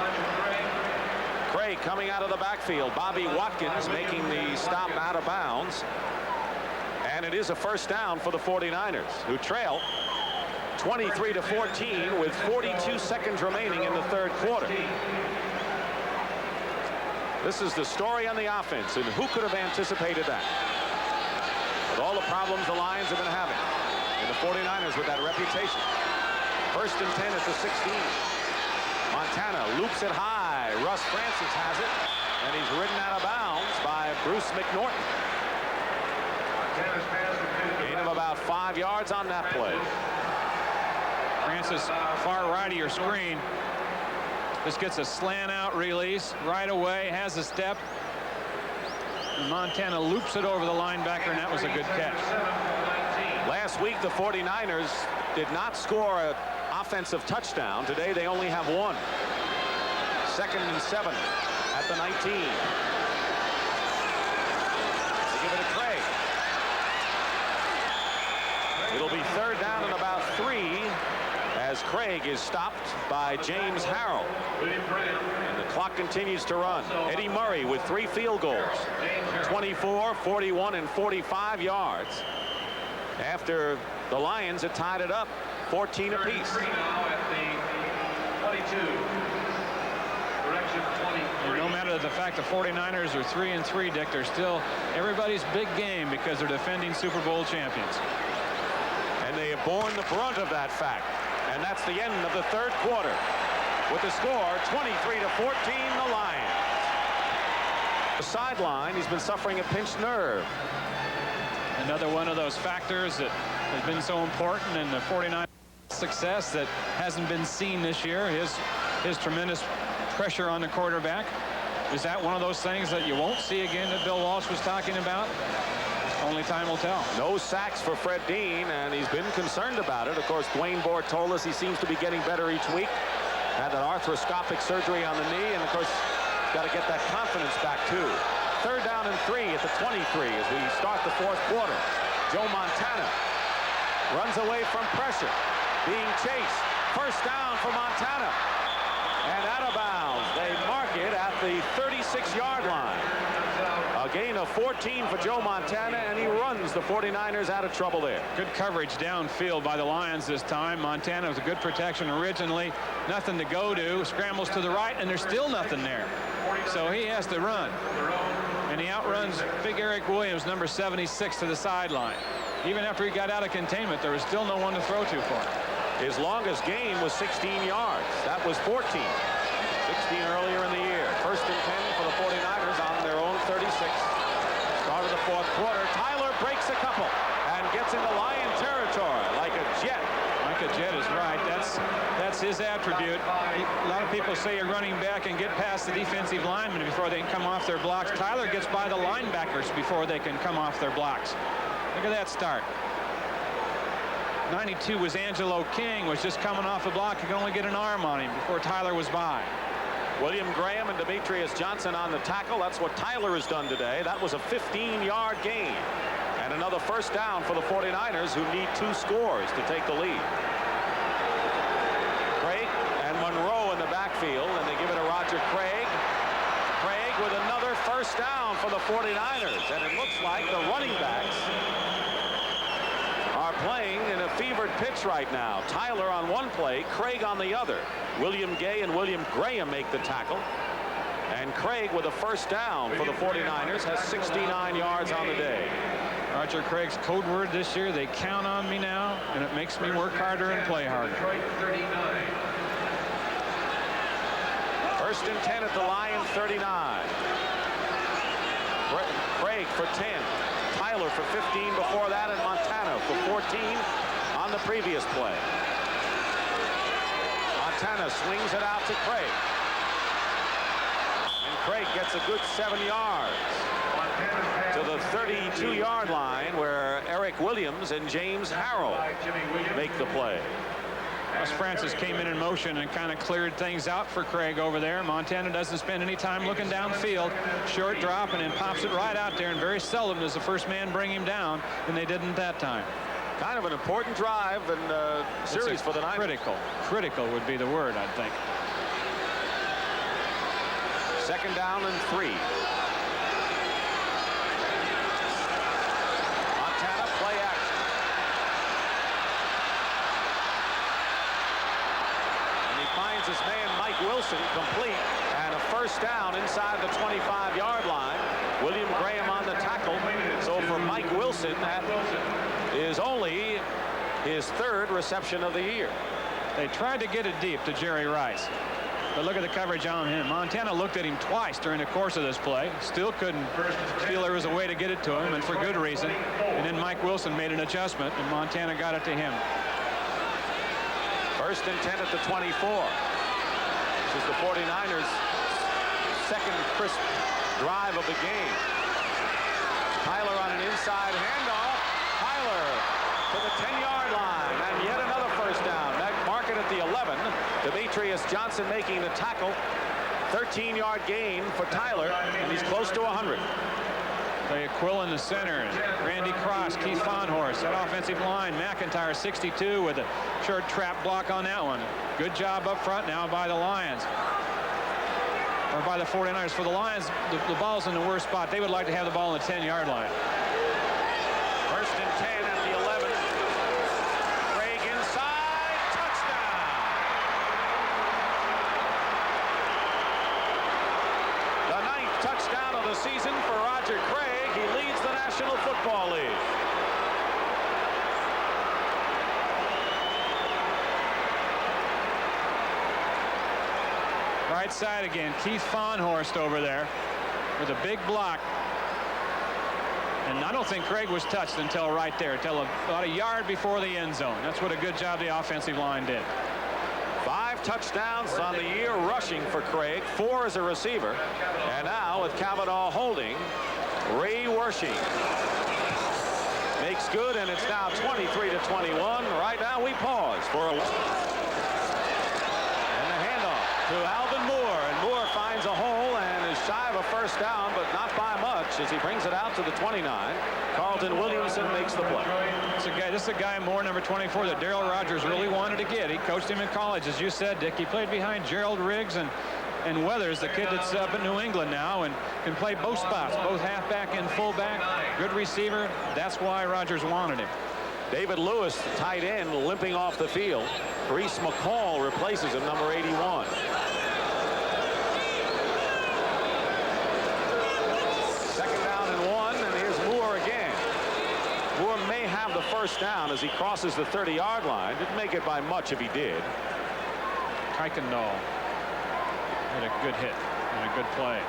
Craig coming out of the backfield. Bobby Watkins making the stop out of bounds. And it is a 1st down for the 49ers, who trail 23-14 with 42 seconds remaining in the 3rd quarter. This is the story on the offense, and who could have anticipated that? With all the problems the Lions have been having, and the 49ers with that reputation. 1st and 10 at the 16. Montana loops it high. Russ Francis has it, and he's ridden out of bounds by Bruce McNorton. Gain of about 5 yards on that play. Francis, far right of your screen. This gets a slant out release right away, has a step. And Montana loops it over the linebacker, and that was a good catch. Last week, the 49ers did not score an offensive touchdown. Today, they only have 1. 2nd and 7 at the 19. They give it to Craig. It'll be 3rd down and about 3 as Craig is stopped by James Harrell. And the clock continues to run. Eddie Murray with 3 field goals. 24, 41, and 45 yards. After the Lions had tied it up 14 apiece. No matter the fact the 49ers are 3-3, Dick, they're still everybody's big game because they're defending Super Bowl champions. And they have borne the brunt of that fact. And that's the end of the 3rd quarter. With the score 23-14, the Lions. The sideline, he's been suffering a pinched nerve. Another one of those factors that has been so important in the 49ers success that hasn't been seen this year. His tremendous pressure on the quarterback. Is that one of those things that you won't see again that Bill Walsh was talking about? Only time will tell. No sacks for Fred Dean, and he's been concerned about it. Of course, Dwayne Board told us he seems to be getting better each week. Had that arthroscopic surgery on the knee, and of course, got to get that confidence back too. 3rd down and 3 at the 23 as we start the 4th quarter. Joe Montana runs away from pressure, being chased. 1st down for Montana. And out of bounds. They mark it at the 36-yard line. A gain of 14 for Joe Montana, and he runs the 49ers out of trouble there. Good coverage downfield by the Lions this time. Montana was a good protection originally. Nothing to go to. Scrambles to the right, and there's still nothing there. So he has to run. And he outruns big Eric Williams, number 76, to the sideline. Even after he got out of containment, there was still no one to throw to for him. His longest gain was 16 yards. That was 14. 16 earlier in the year. First and 10 for the 49ers on their own 36. Start of the fourth quarter. Tyler breaks a couple and gets into Lion territory like a jet. Like a jet is right. That's his attribute. A lot of people say a running back can get past the defensive linemen before they can come off their blocks. Tyler gets by the linebackers before they can come off their blocks. Look at that start. 92 was Angelo King, was just coming off the block. He could only get an arm on him before Tyler was by. William Graham and Demetrius Johnson on the tackle. That's what Tyler has done today. That was a 15-yard gain. And another first down for the 49ers, who need 2 scores to take the lead. Craig and Monroe in the backfield, and they give it to Roger Craig. Craig with another first down for the 49ers. And it looks like the running backs are playing in a fevered pitch right now. Tyler on one play, Craig on the other. William Gay and William Graham make the tackle. And Craig with a first down for the 49ers has 69 yards on the day. Roger Craig's code word this year, they count on me now, and it makes me work harder and play harder. First and 10 at the Lions 39. Craig for 10. Tyler for 15 before that, and Montana for 14 on the previous play. Montana swings it out to Craig. And Craig gets a good 7 yards to the 32-yard line, where Eric Williams and James Harrell make the play. Russ Francis came in motion and kind of cleared things out for Craig over there. Montana doesn't spend any time looking downfield. Short drop, and then pops it right out there, and very seldom does the first man bring him down, and they didn't that time. Kind of an important drive and series for the Niners. Critical would be the word, I think. Second down and 3. Montana play action. And he finds his man Mike Wilson complete, and a first down inside the 25-yard line. William Graham on the tackle. So for Mike Wilson, that is only his 3rd reception of the year. They tried to get it deep to Jerry Rice, but look at the coverage on him. Montana looked at him twice during the course of this play. Still couldn't feel there was a way to get it to him, and for good reason. And then Mike Wilson made an adjustment, and Montana got it to him. First and 10 at the 24. This is the 49ers' second crisp drive of the game. Tyler on an inside handoff. Tyler to the 10-yard line, and yet another first down. Mark it at the 11. Demetrius Johnson making the tackle. 13-yard gain for Tyler, and he's close to 100. They Quill in the center, Randy Cross, Keith Fahnhorst, that offensive line. McIntyre 62 with a short trap block on that one. Good job up front now by the Lions. Or by the 49ers. For the Lions, the ball's in the worst spot. They would like to have the ball on the 10-yard line. First and 10 at the 11. Craig inside. Touchdown. The 9th touchdown of the season for Roger Craig. He leads the National Football League. Right side again. Keith Fahnhorst over there with a big block. And I don't think Craig was touched until right there, until about a yard before the end zone. That's what a good job the offensive line did. 5 touchdowns on the year rushing for Craig, 4 as a receiver. And now with Cavanaugh holding, Ray Wersching makes good, and it's now 23-21. Right now we pause for a... And the handoff to Alvin Moore, and Moore finds a hole and is shy of a first first down, but not by much as he brings it out to the 29. Carlton Williamson makes the play. This is a guy, Moore, number 24, that Darryl Rogers really wanted to get. He coached him in college, as you said, Dick. He played behind Gerald Riggs and Weathers, the kid that's up in New England now, and can play both spots, both halfback and fullback. Good receiver. That's why Rogers wanted him. David Lewis, the tight end, limping off the field. Reese McCall replaces him, number 81. Second down and 1, and here's Moore again. Moore may have the first down as he crosses the 30-yard line. Didn't make it by much if he did. Kuykendall had a good hit and a good play.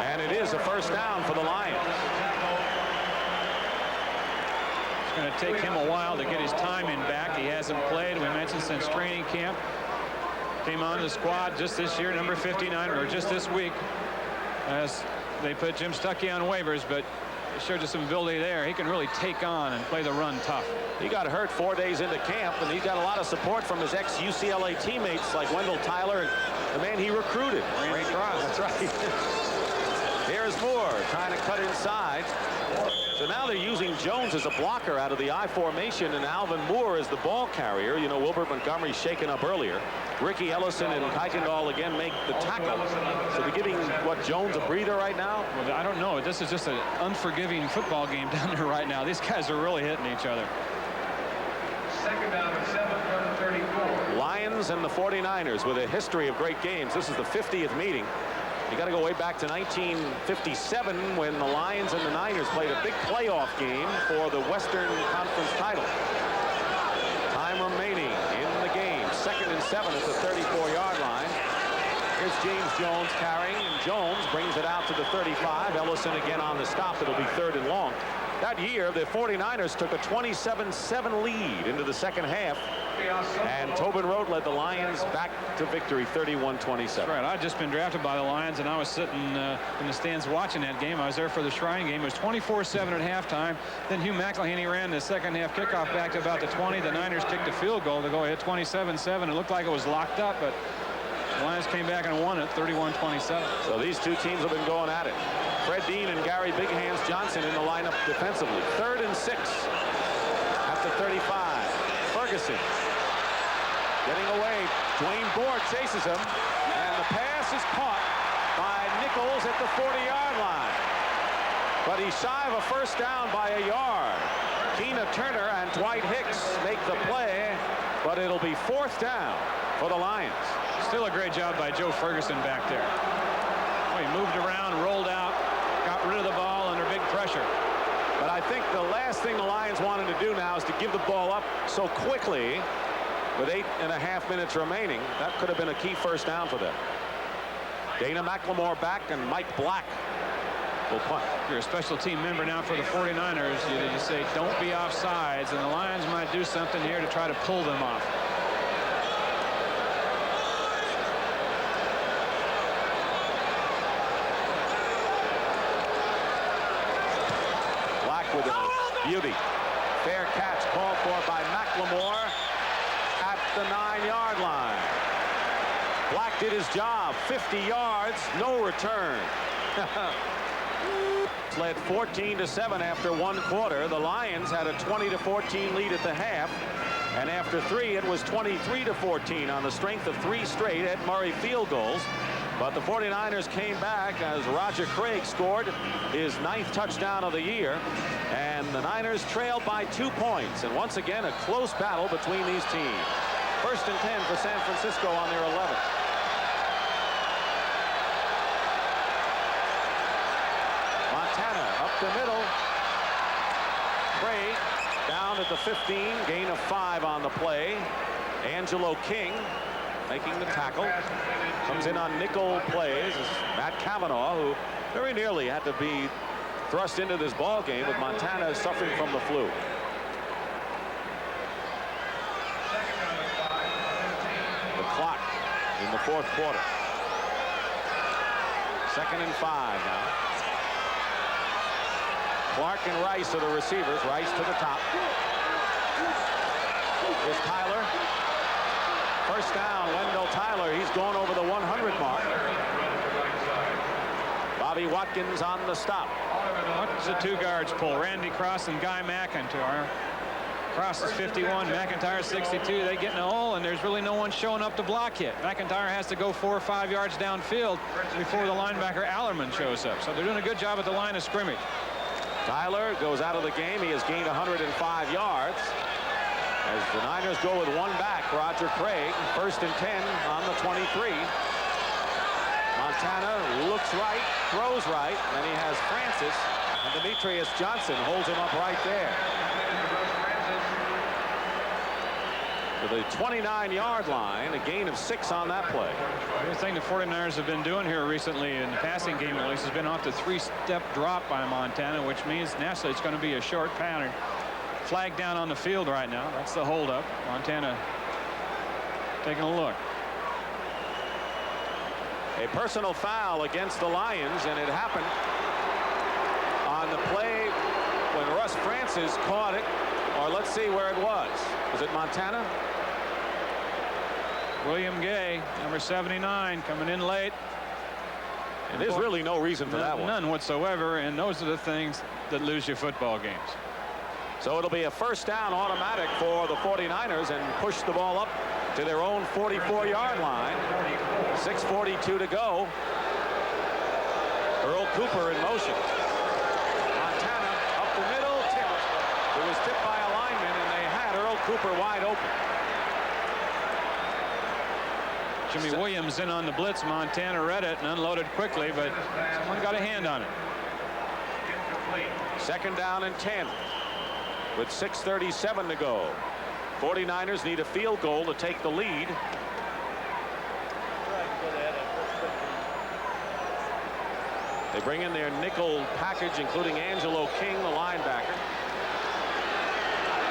And it is a first down for the Lions. It's going to take him a while to get his timing back. He hasn't played, we mentioned, since training camp. Came on the squad just this year, number 59, or just this week, as they put Jim Stuckey on waivers, but he showed you some ability there. He can really take on and play the run tough. He got hurt 4 days into camp, and he's got a lot of support from his ex-UCLA teammates like Wendell Tyler and the man he recruited. Randy Cross. That's right. Here's Moore trying to cut inside. So now they're using Jones as a blocker out of the I formation and Alvin Moore as the ball carrier. You know, Wilbert Montgomery shaken up earlier. Ricky Ellison and Kuykendall again make the tackle. So they're giving, what, Jones a breather right now? Well, I don't know. This is just an unforgiving football game down there right now. These guys are really hitting each other. Second down and 7 from the 34. Lions and the 49ers with a history of great games. This is the 50th meeting. You got to go way back to 1957 when the Lions and the Niners played a big playoff game for the Western Conference title. Time remaining in the game. 2nd and 7 at the 34-yard line. Here's James Jones carrying, and Jones brings it out to the 35. Ellison again on the stop. It'll be 3rd and long. That year, the 49ers took a 27-7 lead into the second half, and Tobin Rote led the Lions back to victory, 31-27. Right. I'd just been drafted by the Lions, and I was sitting in the stands watching that game. I was there for the Shrine game. It was 24-7 at halftime. Then Hugh McElhaney ran the second half kickoff back to about the 20. The Niners kicked a field goal to go ahead 27-7. It looked like it was locked up, but the Lions came back and won it 31-27. So these two teams have been going at it. Fred Dean and Gary Big Hands Johnson in the lineup defensively. 3rd and 6 at the 35. Ferguson getting away. Dwayne Board chases him, and the pass is caught by Nichols at the 40-yard line. But he's shy of a first down by a yard. Keena Turner and Dwight Hicks make the play, but it'll be 4th down for the Lions. Still a great job by Joe Ferguson back there. Well, he moved around, rolled out, got rid of the ball under big pressure. But I think the last thing the Lions wanted to do now is to give the ball up so quickly with 8.5 minutes remaining. That could have been a key first down for them. Dana McLemore back, and Mike Black will punt. You're a special team member now for the 49ers. You say don't be offsides, and the Lions might do something here to try to pull them off. With a beauty. Fair catch called for by McLemore at the 9-yard line. Black did his job. 50 yards, no return. Led 14-7 after 1 quarter. The Lions had a 20-14 lead at the half, and after 3 it was 23-14 on the strength of 3 straight Ed Murray field goals. But the 49ers came back as Roger Craig scored his 9th touchdown of the year, and the Niners trailed by 2 points. And once again, a close battle between these teams. 1st and 10 for San Francisco on their 11th. Montana up the middle. Craig down at the 15, gain of 5 on the play. Angelo King making the tackle. Comes in on nickel plays. Matt Cavanaugh, who very nearly had to be thrust into this ball game with Montana suffering from the flu. The clock in the 4th quarter. 2nd and 5 now. Clark and Rice are the receivers. Rice to the top. Here's Tyler. First down, Wendell Tyler. He's gone over the 100 mark. Bobby Watkins on the stop. What's the two guards pull? Randy Cross and Guy McIntyre. Cross is 51, McIntyre 62. They get in a hole, and there's really no one showing up to block yet. McIntyre has to go 4 or 5 yards downfield before the linebacker Allerman shows up. So they're doing a good job at the line of scrimmage. Tyler goes out of the game. He has gained 105 yards. As the Niners go with one back, Roger Craig, 1st and 10 on the 23. Montana looks right, throws right, and he has Francis, and Demetrius Johnson holds him up right there. To the 29-yard line, a gain of 6 on that play. The thing the 49ers have been doing here recently in the passing game at least has been off the 3-step drop by Montana, which means naturally it's going to be a short pattern. Flag down on the field right now. That's the holdup. Montana taking a look. A personal foul against the Lions, and it happened on the play when Russ Francis caught it. Or let's see where it was. Was it Montana? William Gay, number 79, coming in late. And there's really no reason for that one. None whatsoever, and those are the things that lose you football games. So it'll be a first down automatic for the 49ers and push the ball up to their own 44-yard line. 6:42 to go. Earl Cooper in motion. Montana up the middle, tipped. It was tipped by a lineman, and they had Earl Cooper wide open. Jimmy Williams in on the blitz. Montana read it and unloaded quickly, but someone got a hand on it. 2nd down and 10 with 6:37 to go. 49ers need a field goal to take the lead. They bring in their nickel package, including Angelo King, the linebacker,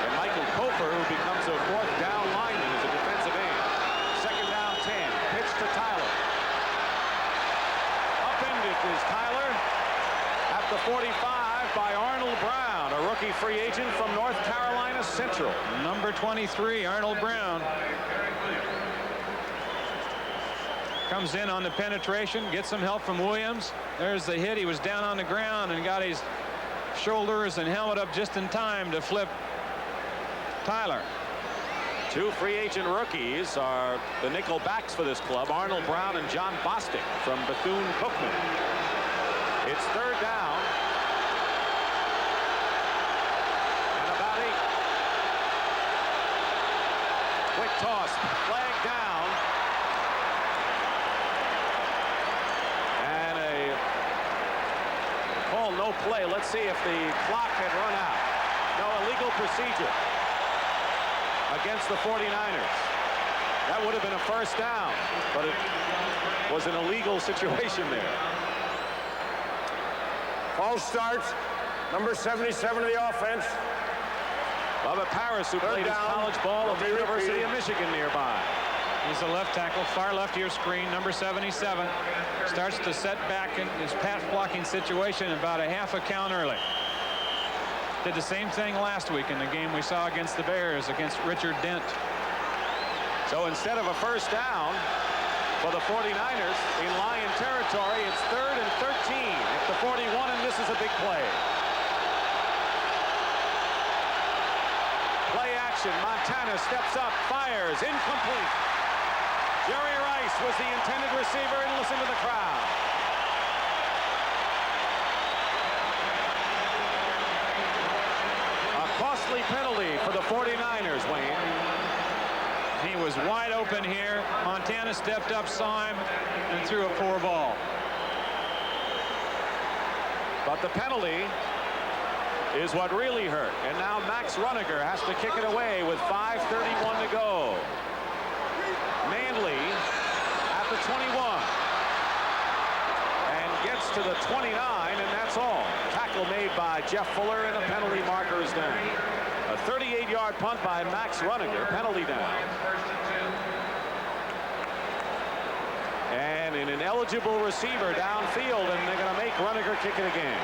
and Michael Kofer, who becomes a 4th down lineman as a defensive end. 2nd down 10. Pitch to Tyler. Upended is Tyler at the 45 by Arnold Brown, a rookie free agent from North Carolina Central. Number 23, Arnold Brown. Comes in on the penetration, gets some help from Williams. There's the hit. He was down on the ground and got his shoulders and helmet up just in time to flip Tyler. 2 free agent rookies are the nickel backs for this club, Arnold Brown and John Bostic from Bethune-Cookman. It's 3rd down. And about 8. Quick toss, flag down. And a call no play. Let's see if the clock had run out. No, illegal procedure against the 49ers. That would have been a first down, but it was an illegal situation there. False start. Number 77 of the offense. Bubba Paris, who played his college ball at the University of Michigan nearby. He's a left tackle, far left of your screen, number 77. Starts to set back in his pass blocking situation about a half a count early. Did the same thing last week in the game we saw against the Bears against Richard Dent. So instead of a first down for the 49ers in Lion territory, it's 3rd and 13 at the 41, and this is a big play. Play action. Montana steps up, fires, incomplete. Jerry Rice was the intended receiver, and listen to the crowd. A costly penalty for the 49ers, Wayne. He was wide open here. Montana stepped up, saw him, and threw a poor ball. But the penalty is what really hurt. And now Max Runager has to kick it away with 5:31 to go. Manley at the 21. And gets to the 29, and that's all. Tackle made by Jeff Fuller, and a penalty marker is down. A 38-yard punt by Max Runager, penalty down. And an ineligible receiver downfield, and they're going to make Runager kick it again.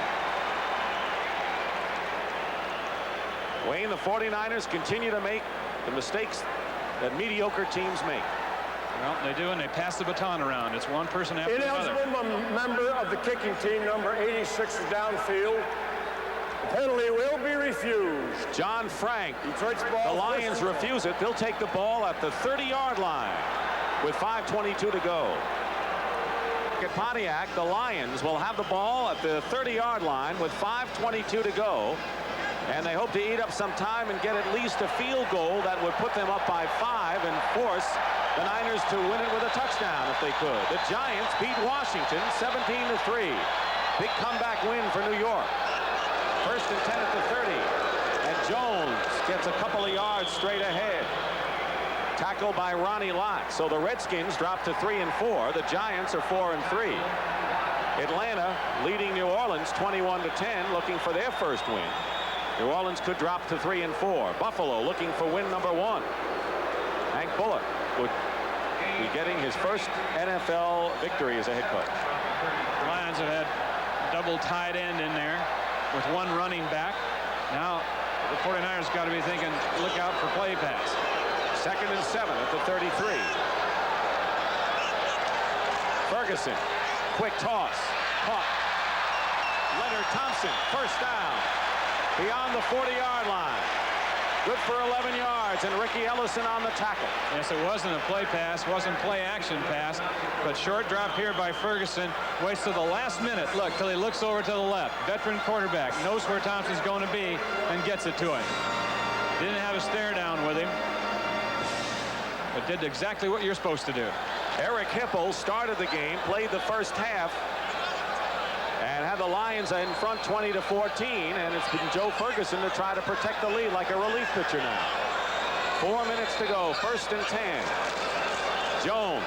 Wayne, the 49ers continue to make the mistakes that mediocre teams make. Well, they do, and they pass the baton around. It's one person after another. Ineligible member of the kicking team, number 86, is downfield. The penalty will be refused. John Frank. Detroit's ball. The Lions refuse it. They'll take the ball at the 30-yard line with 5:22 to go. At Pontiac, the Lions will have the ball at the 30-yard line with 5:22 to go. And they hope to eat up some time and get at least a field goal that would put them up by 5 and force the Niners to win it with a touchdown if they could. The Giants beat Washington 17-3. Big comeback win for New York. First and 10 at the 30. And Jones gets a couple of yards straight ahead. Tackled by Ronnie Lott. So the Redskins drop to 3-4. The Giants are 4-3. Atlanta leading New Orleans 21-10, looking for their first win. New Orleans could drop to 3-4. Buffalo looking for win number 1. Hank Bullock would be getting his first NFL victory as a head coach. The Lions have had double tight end in there with one running back. Now the 49ers got to be thinking, look out for play pass. 2nd and 7 at the 33. Ferguson, quick toss, caught. Leonard Thompson, first down. Beyond the 40-yard line. Good for 11 yards, and Ricky Ellison on the tackle. Yes, it wasn't a play pass, wasn't play action pass, but short drop here by Ferguson. Waits till the last minute. Look, till he looks over to the left. Veteran quarterback knows where Thompson's going to be and gets it to him. Didn't have a stare down with him, but did exactly what you're supposed to do. Eric Hipple started the game, played the first half, and had the Lions in front 20-14, and it's been Joe Ferguson to try to protect the lead like a relief pitcher now. 4 minutes to go, 1st and 10. Jones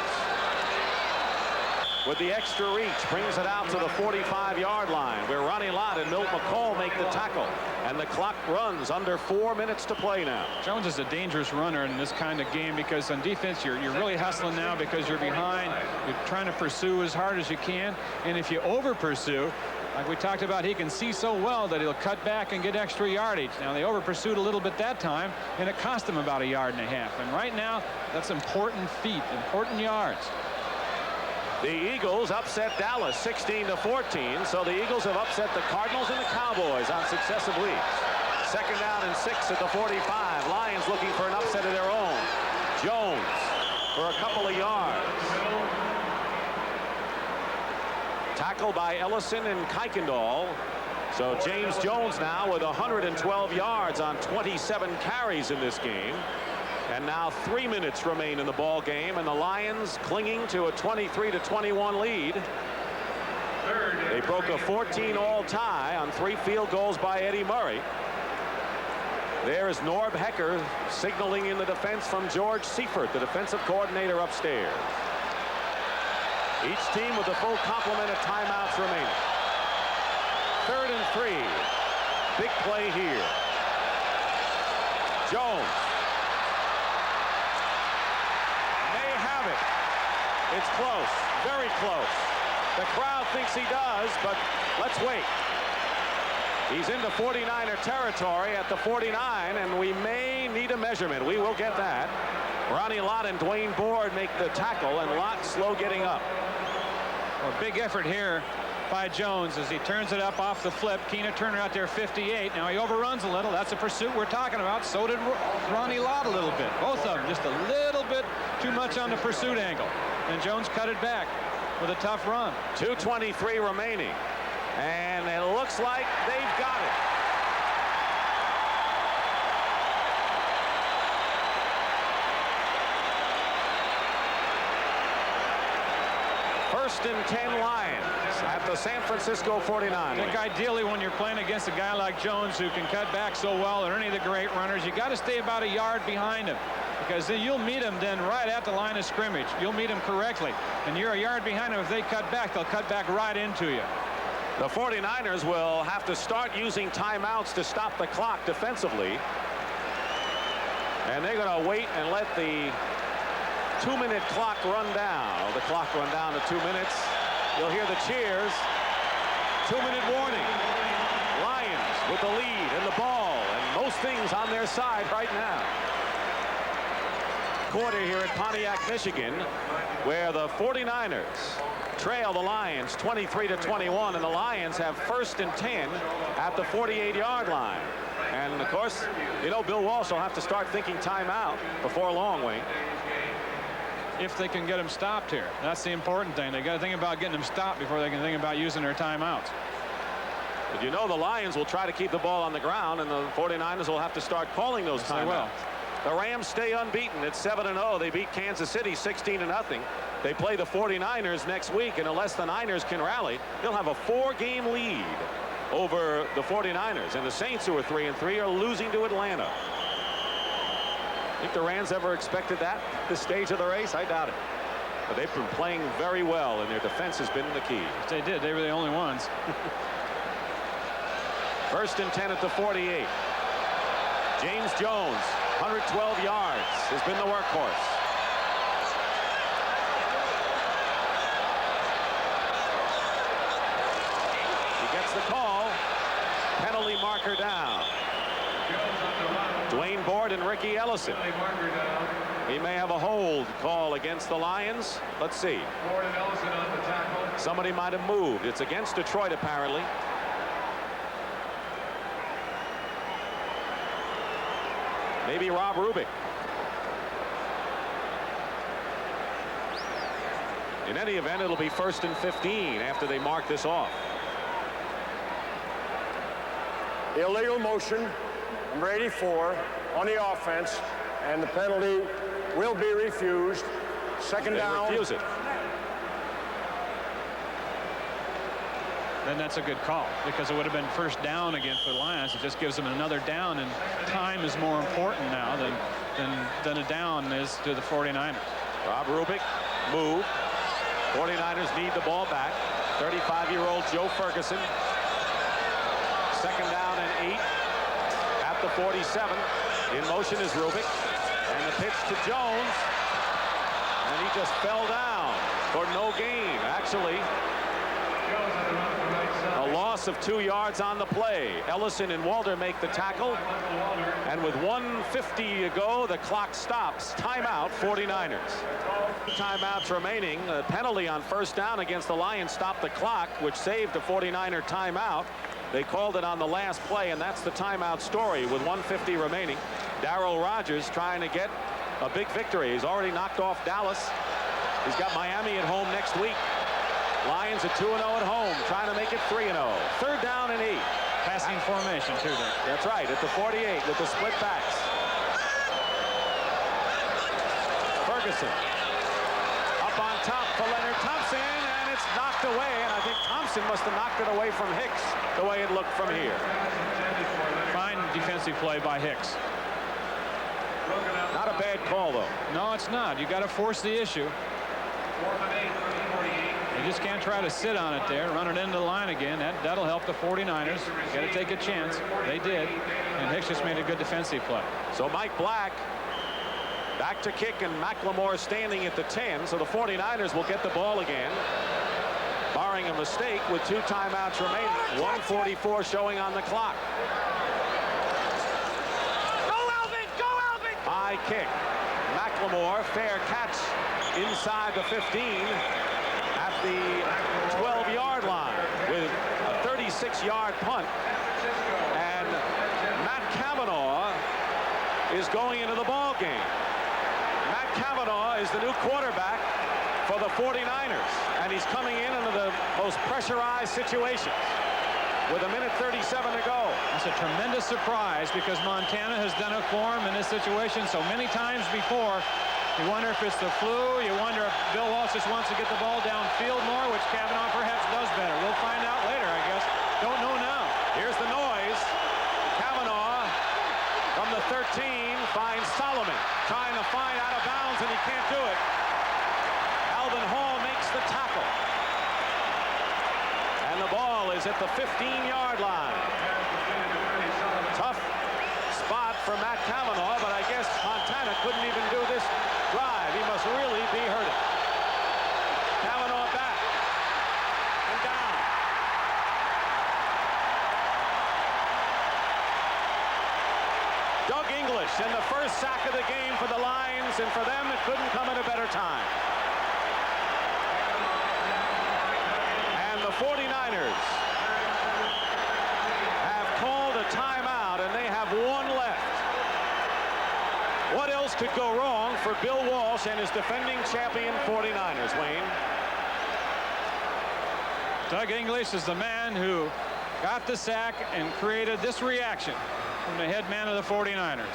with the extra reach brings it out to the 45-yard line where Ronnie Lott and Milt McCall make the tackle, and the clock runs under 4 minutes to play now. Jones is a dangerous runner in this kind of game because on defense you're really hustling now because you're behind. You're trying to pursue as hard as you can, and if you over pursue, like we talked about, he can see so well that he'll cut back and get extra yardage. Now they over pursued a little bit that time, and it cost him about 1.5 yards. And right now that's important feet, important yards. The Eagles upset Dallas 16-14, so the Eagles have upset the Cardinals and the Cowboys on successive weeks. 2nd down and 6 at the 45. Lions looking for an upset of their own. Jones for a couple of yards. Tackled by Ellison and Kuykendall. So James Jones now with 112 yards on 27 carries in this game. And now 3 minutes remain in the ball game, and the Lions clinging to a 23-21 lead. They broke a 14-all tie on 3 field goals by Eddie Murray. There is Norb Hecker signaling in the defense from George Seifert, the defensive coordinator upstairs. Each team with a full complement of timeouts remaining. 3rd and 3. Big play here. Jones. It's close, very close. The crowd thinks he does, but let's wait. He's into 49er territory at the 49, and we may need a measurement. We will get that. Ronnie Lott and Dwayne Board make the tackle, and Lott slow getting up. Well, big effort here by Jones as he turns it up off the flip. Keena Turner out there 58. Now he overruns a little. That's a pursuit we're talking about. So did Ronnie Lott a little bit. Both of them just a little bit too much on the pursuit angle. And Jones cut it back with a tough run. 2:23 remaining. And it looks like they've got it. First and 10 Lions at the San Francisco 49ers. I think ideally when you're playing against a guy like Jones who can cut back so well, or any of the great runners, you got to stay about 1 yard behind him, because you'll meet him then right at the line of scrimmage. You'll meet him correctly, and you're 1 yard behind him. If they cut back, they'll cut back right into you. The 49ers will have to start using timeouts to stop the clock defensively, and they're going to wait and let the 2-minute clock run down. The clock run down to 2 minutes. You'll hear the cheers. 2-minute warning. Lions with the lead and the ball and most things on their side right now. quarter here at Pontiac, Michigan, where the 49ers trail the Lions 23-21, and the Lions have 1st and 10 at the 48-yard line. And of course, you know, Bill Walsh will have to start thinking timeout before long, Wayne. If they can get him stopped here, that's the important thing. They got to think about getting him stopped before they can think about using their timeouts. But you know, the Lions will try to keep the ball on the ground, and the 49ers will have to start calling those timeouts. The Rams stay unbeaten at 7-0. They beat Kansas City 16-0. They play the 49ers next week, and unless the Niners can rally, they'll have a 4-game lead over the 49ers. And the Saints, who are 3-3, are losing to Atlanta. Think the Rams ever expected that at this stage of the race? I doubt it. But they've been playing very well, and their defense has been the key. If they did, they were the only ones. 1st and 10 at the 48. James Jones, 112 yards, has been the workhorse. He gets the call. Penalty marker down. Dwayne Board and Ricky Ellison. He may have a hold call against the Lions. Let's see. Somebody might have moved. It's against Detroit, apparently. Maybe Rob Rubik. In any event, it'll be 1st and 15 after they mark this off. Illegal motion, number 84, on the offense, and the penalty will be refused. 2nd down. Refuse it. Then that's a good call, because it would have been 1st down again for the Lions. It just gives them another down, and time is more important now than a down is to the 49ers. Rob Rubik moved. 49ers need the ball back. 35-year-old Joe Ferguson. 2nd down and 8 at the 47. In motion is Rubik, and the pitch to Jones, and he just fell down for no gain. Actually, a loss of 2 yards on the play. Ellison and Walter make the tackle, and with 1:50 to go, the clock stops. Timeout, 49ers. Timeouts remaining. A penalty on 1st down against the Lions stopped the clock, which saved a 49er timeout. They called it on the last play, and that's the timeout story with 1:50 remaining. Darryl Rogers trying to get a big victory. He's already knocked off Dallas. He's got Miami at home next week. Lions at 2-0 at home, trying to make it 3-0. 3rd down and 8. Passing formation, too, there. That's right, at the 48 with the split backs. Ferguson up on top for Leonard Thompson, and it's knocked away, and I think Thompson must have knocked it away from Hicks the way it looked from here. Fine defensive play by Hicks. Not a bad call, though. No, it's not. You got to force the issue. You just can't try to sit on it there, run it into the line again. That'll help the 49ers. Got to take a chance. They did, and Hicks just made a good defensive play. So Mike Black back to kick, and McLemore standing at the 10, so the 49ers will get the ball again, barring a mistake with 2 timeouts remaining. 1:44 showing on the clock. Go Alvin! Go Alvin! High kick. McLemore, fair catch inside the 15 at the 12-yard line with a 36-yard punt. And Matt Cavanaugh is going into the ball game. Matt Cavanaugh is the new quarterback for the 49ers, and he's coming in under the most pressurized situations with 1:37 to go. It's a tremendous surprise because Montana has done it for him in this situation so many times before. You wonder if it's the flu. You wonder if Bill Walsh just wants to get the ball downfield more, which Cavanaugh perhaps does better. We'll find out later, I guess. Don't know now. Here's the noise. Cavanaugh from the 13 finds Solomon trying to find out of bounds, and he can't do it. Alvin Hall makes the tackle. And the ball is at the 15-yard line. Tough spot for Matt Cavanaugh, but I guess Montana couldn't even do this drive. He must really be hurting. Cavanaugh back and down. Doug English, and the first sack of the game for the Lions, and for for them, it couldn't come at a better time. And the 49ers have called a timeout, and they have one left. What else could go wrong for Bill Walsh and his defending champion 49ers, Wayne? Doug English is the man who got the sack and created this reaction from the head man of the 49ers.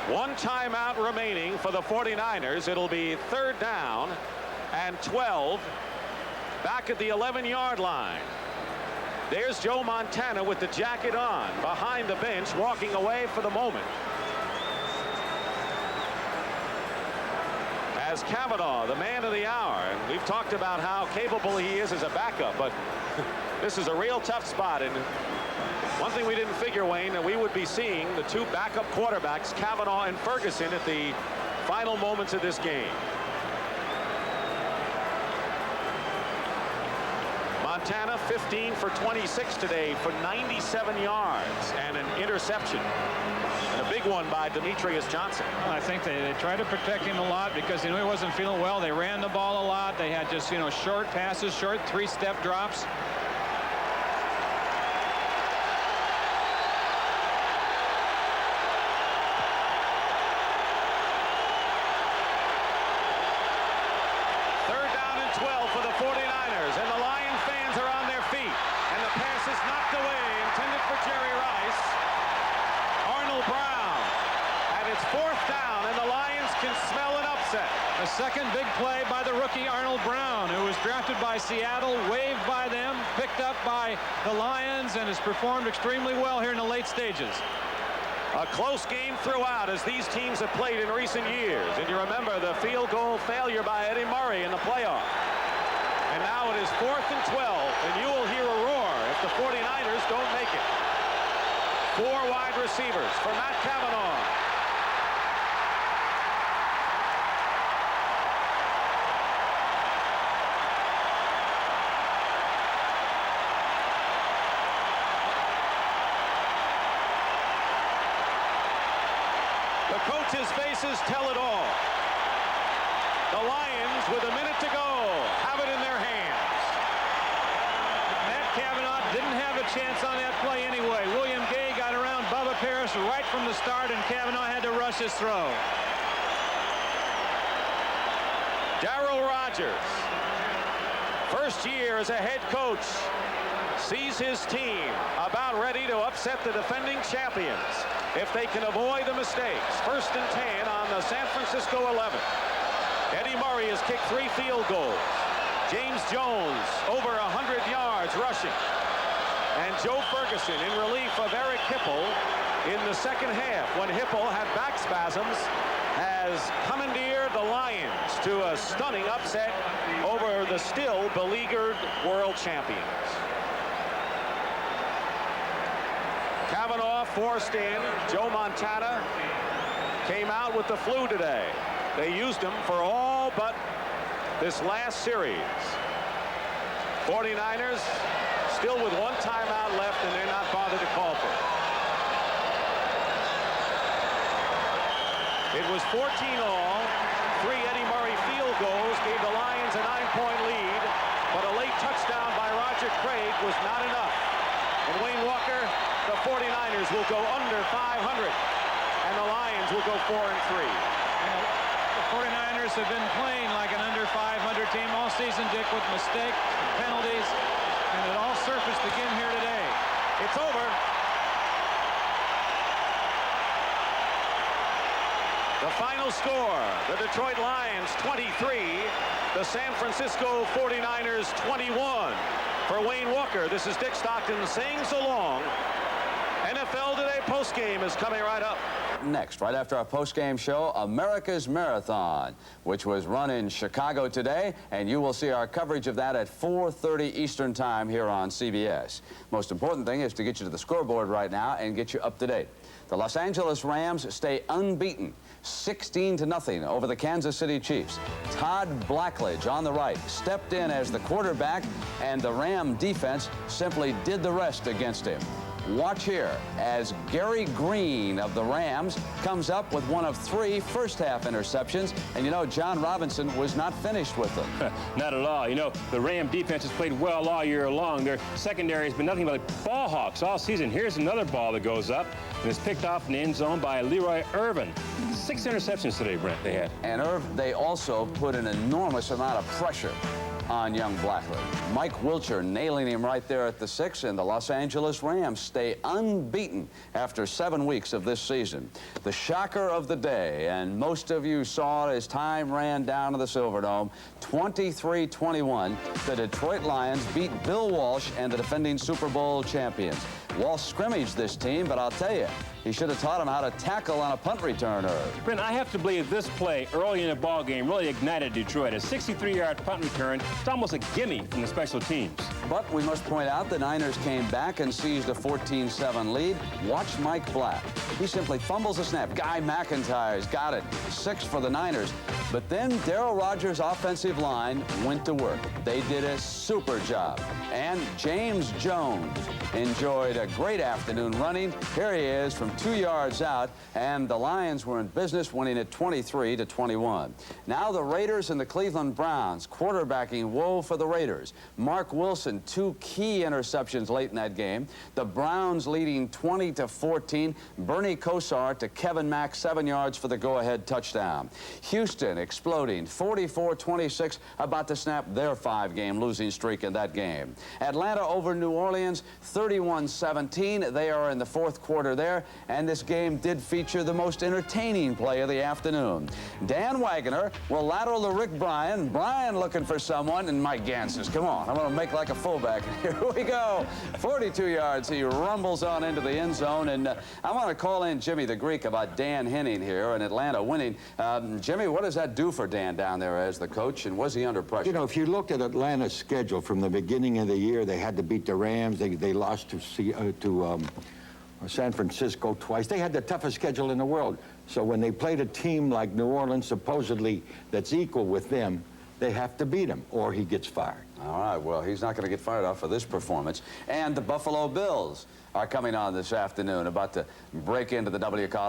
One timeout remaining for the 49ers. It'll be 3rd down and 12 back at the 11-yard line. There's Joe Montana with the jacket on behind the bench, walking away for the moment. As Cavanaugh, the man of the hour, and we've talked about how capable he is as a backup, but this is a real tough spot. And one thing we didn't figure, Wayne, that we would be seeing the two backup quarterbacks, Cavanaugh and Ferguson, at the final moments of this game. Montana 15 for 26 today for 97 yards and an interception. And a big one by Demetrius Johnson. Well, I think they tried to protect him a lot because he wasn't feeling well. They ran the ball a lot. They had just, short passes, short 3-step drops. A second big play by the rookie Arnold Brown, who was drafted by Seattle, waived by them, picked up by the Lions, and has performed extremely well here in the late stages. A close game throughout as these teams have played in recent years. And you remember the field goal failure by Eddie Murray in the playoff. And now it is 4th and 12, and you will hear a roar if the 49ers don't make it. 4 wide receivers for Matt Cavanaugh. Coach's faces tell it all. The Lions, with a minute to go, have it in their hands. Matt Cavanaugh didn't have a chance on that play anyway. William Gay got around Bubba Parris right from the start, and Cavanaugh had to rush his throw. Darryl Rogers, first year as a head coach, sees his team about ready to upset the defending champions if they can avoid the mistakes. 1st and 10 on the San Francisco 11. Eddie Murray has kicked 3 field goals. James Jones over 100 yards rushing. And Joe Ferguson in relief of Eric Hipple in the second half, when Hipple had back spasms, has commandeered the Lions to a stunning upset over the still beleaguered world champions. Cavanaugh forced in. Joe Montana came out with the flu today. They used him for all but this last series. 49ers still with 1 timeout left, and they're not bothered to call for it. It was 14-all. 3 Eddie Murray field goals gave the Lions a 9-point lead, but a late touchdown by Roger Craig was not enough. And Wayne Walker, the 49ers will go under 500, and the Lions will go 4-3. The 49ers have been playing like an under 500 team all season, Dick, with mistakes, penalties, and it all surfaced again here today. It's over. The final score, the Detroit Lions 23, the San Francisco 49ers 21. For Wayne Walker, this is Dick Stockton saying so long. NFL Today postgame is coming right up. Next, right after our postgame show, America's Marathon, which was run in Chicago today, and you will see our coverage of that at 4:30 Eastern Time here on CBS. Most important thing is to get you to the scoreboard right now and get you up to date. The Los Angeles Rams stay unbeaten, 16-0 over the Kansas City Chiefs. Todd Blackledge on the right stepped in as the quarterback, and the Ram defense simply did the rest against him. Watch here as Gary Green of the Rams comes up with one of 3 first-half interceptions. And you know, John Robinson was not finished with them. Not at all. You know, the Ram defense has played well all year long. Their secondary has been nothing but ball hawks all season. Here's another ball that goes up and is picked off in the end zone by Leroy Irvin. 6 interceptions today, Brent, they had. And they also put an enormous amount of pressure on young Blackley. Mike Wilcher nailing him right there at the 6, and the Los Angeles Rams stay unbeaten after 7 weeks of this season. The shocker of the day, and most of you saw it as time ran down to the Silverdome, 23-21, the Detroit Lions beat Bill Walsh and the defending Super Bowl champions. Walsh scrimmaged this team, but I'll tell you, he should have taught him how to tackle on a punt return. Brent, I have to believe this play early in the ball game really ignited Detroit. A 63-yard punt return. It's almost a gimme from the special teams. But we must point out the Niners came back and seized a 14-7 lead. Watch Mike Black. He simply fumbles the snap. Guy McIntyre's got it. 6 for the Niners. But then Darryl Rogers' offensive line went to work. They did a super job. And James Jones enjoyed a great afternoon running. Here he is from 2 yards out, and the Lions were in business, winning it 23-21. Now the Raiders and the Cleveland Browns. Quarterbacking woe for the Raiders. Mark Wilson, 2 key interceptions late in that game. The Browns leading 20-14. Bernie Kosar to Kevin Mack, 7 yards for the go-ahead touchdown. Houston exploding 44-26, about to snap their 5-game losing streak in that game. Atlanta over New Orleans 31-17. They are in the 4th quarter there, and this game did feature the most entertaining play of the afternoon. Dan Wagner will lateral to Rick Bryan. Bryan looking for someone, and Mike Gant says, come on, I'm going to make like a fullback. Here we go. 42 yards. He rumbles on into the end zone, and I want to call in Jimmy the Greek about Dan Henning here in Atlanta winning. Jimmy, what does that do for Dan down there as the coach, and was he under pressure? You know, if you looked at Atlanta's schedule from the beginning of the year, they had to beat the Rams. They lost to San Francisco twice. They had the toughest schedule in the world. So when they played a team like New Orleans, supposedly that's equal with them, they have to beat him, or he gets fired. All right, well, he's not going to get fired off for this performance. And the Buffalo Bills are coming on this afternoon, about to break into the W College.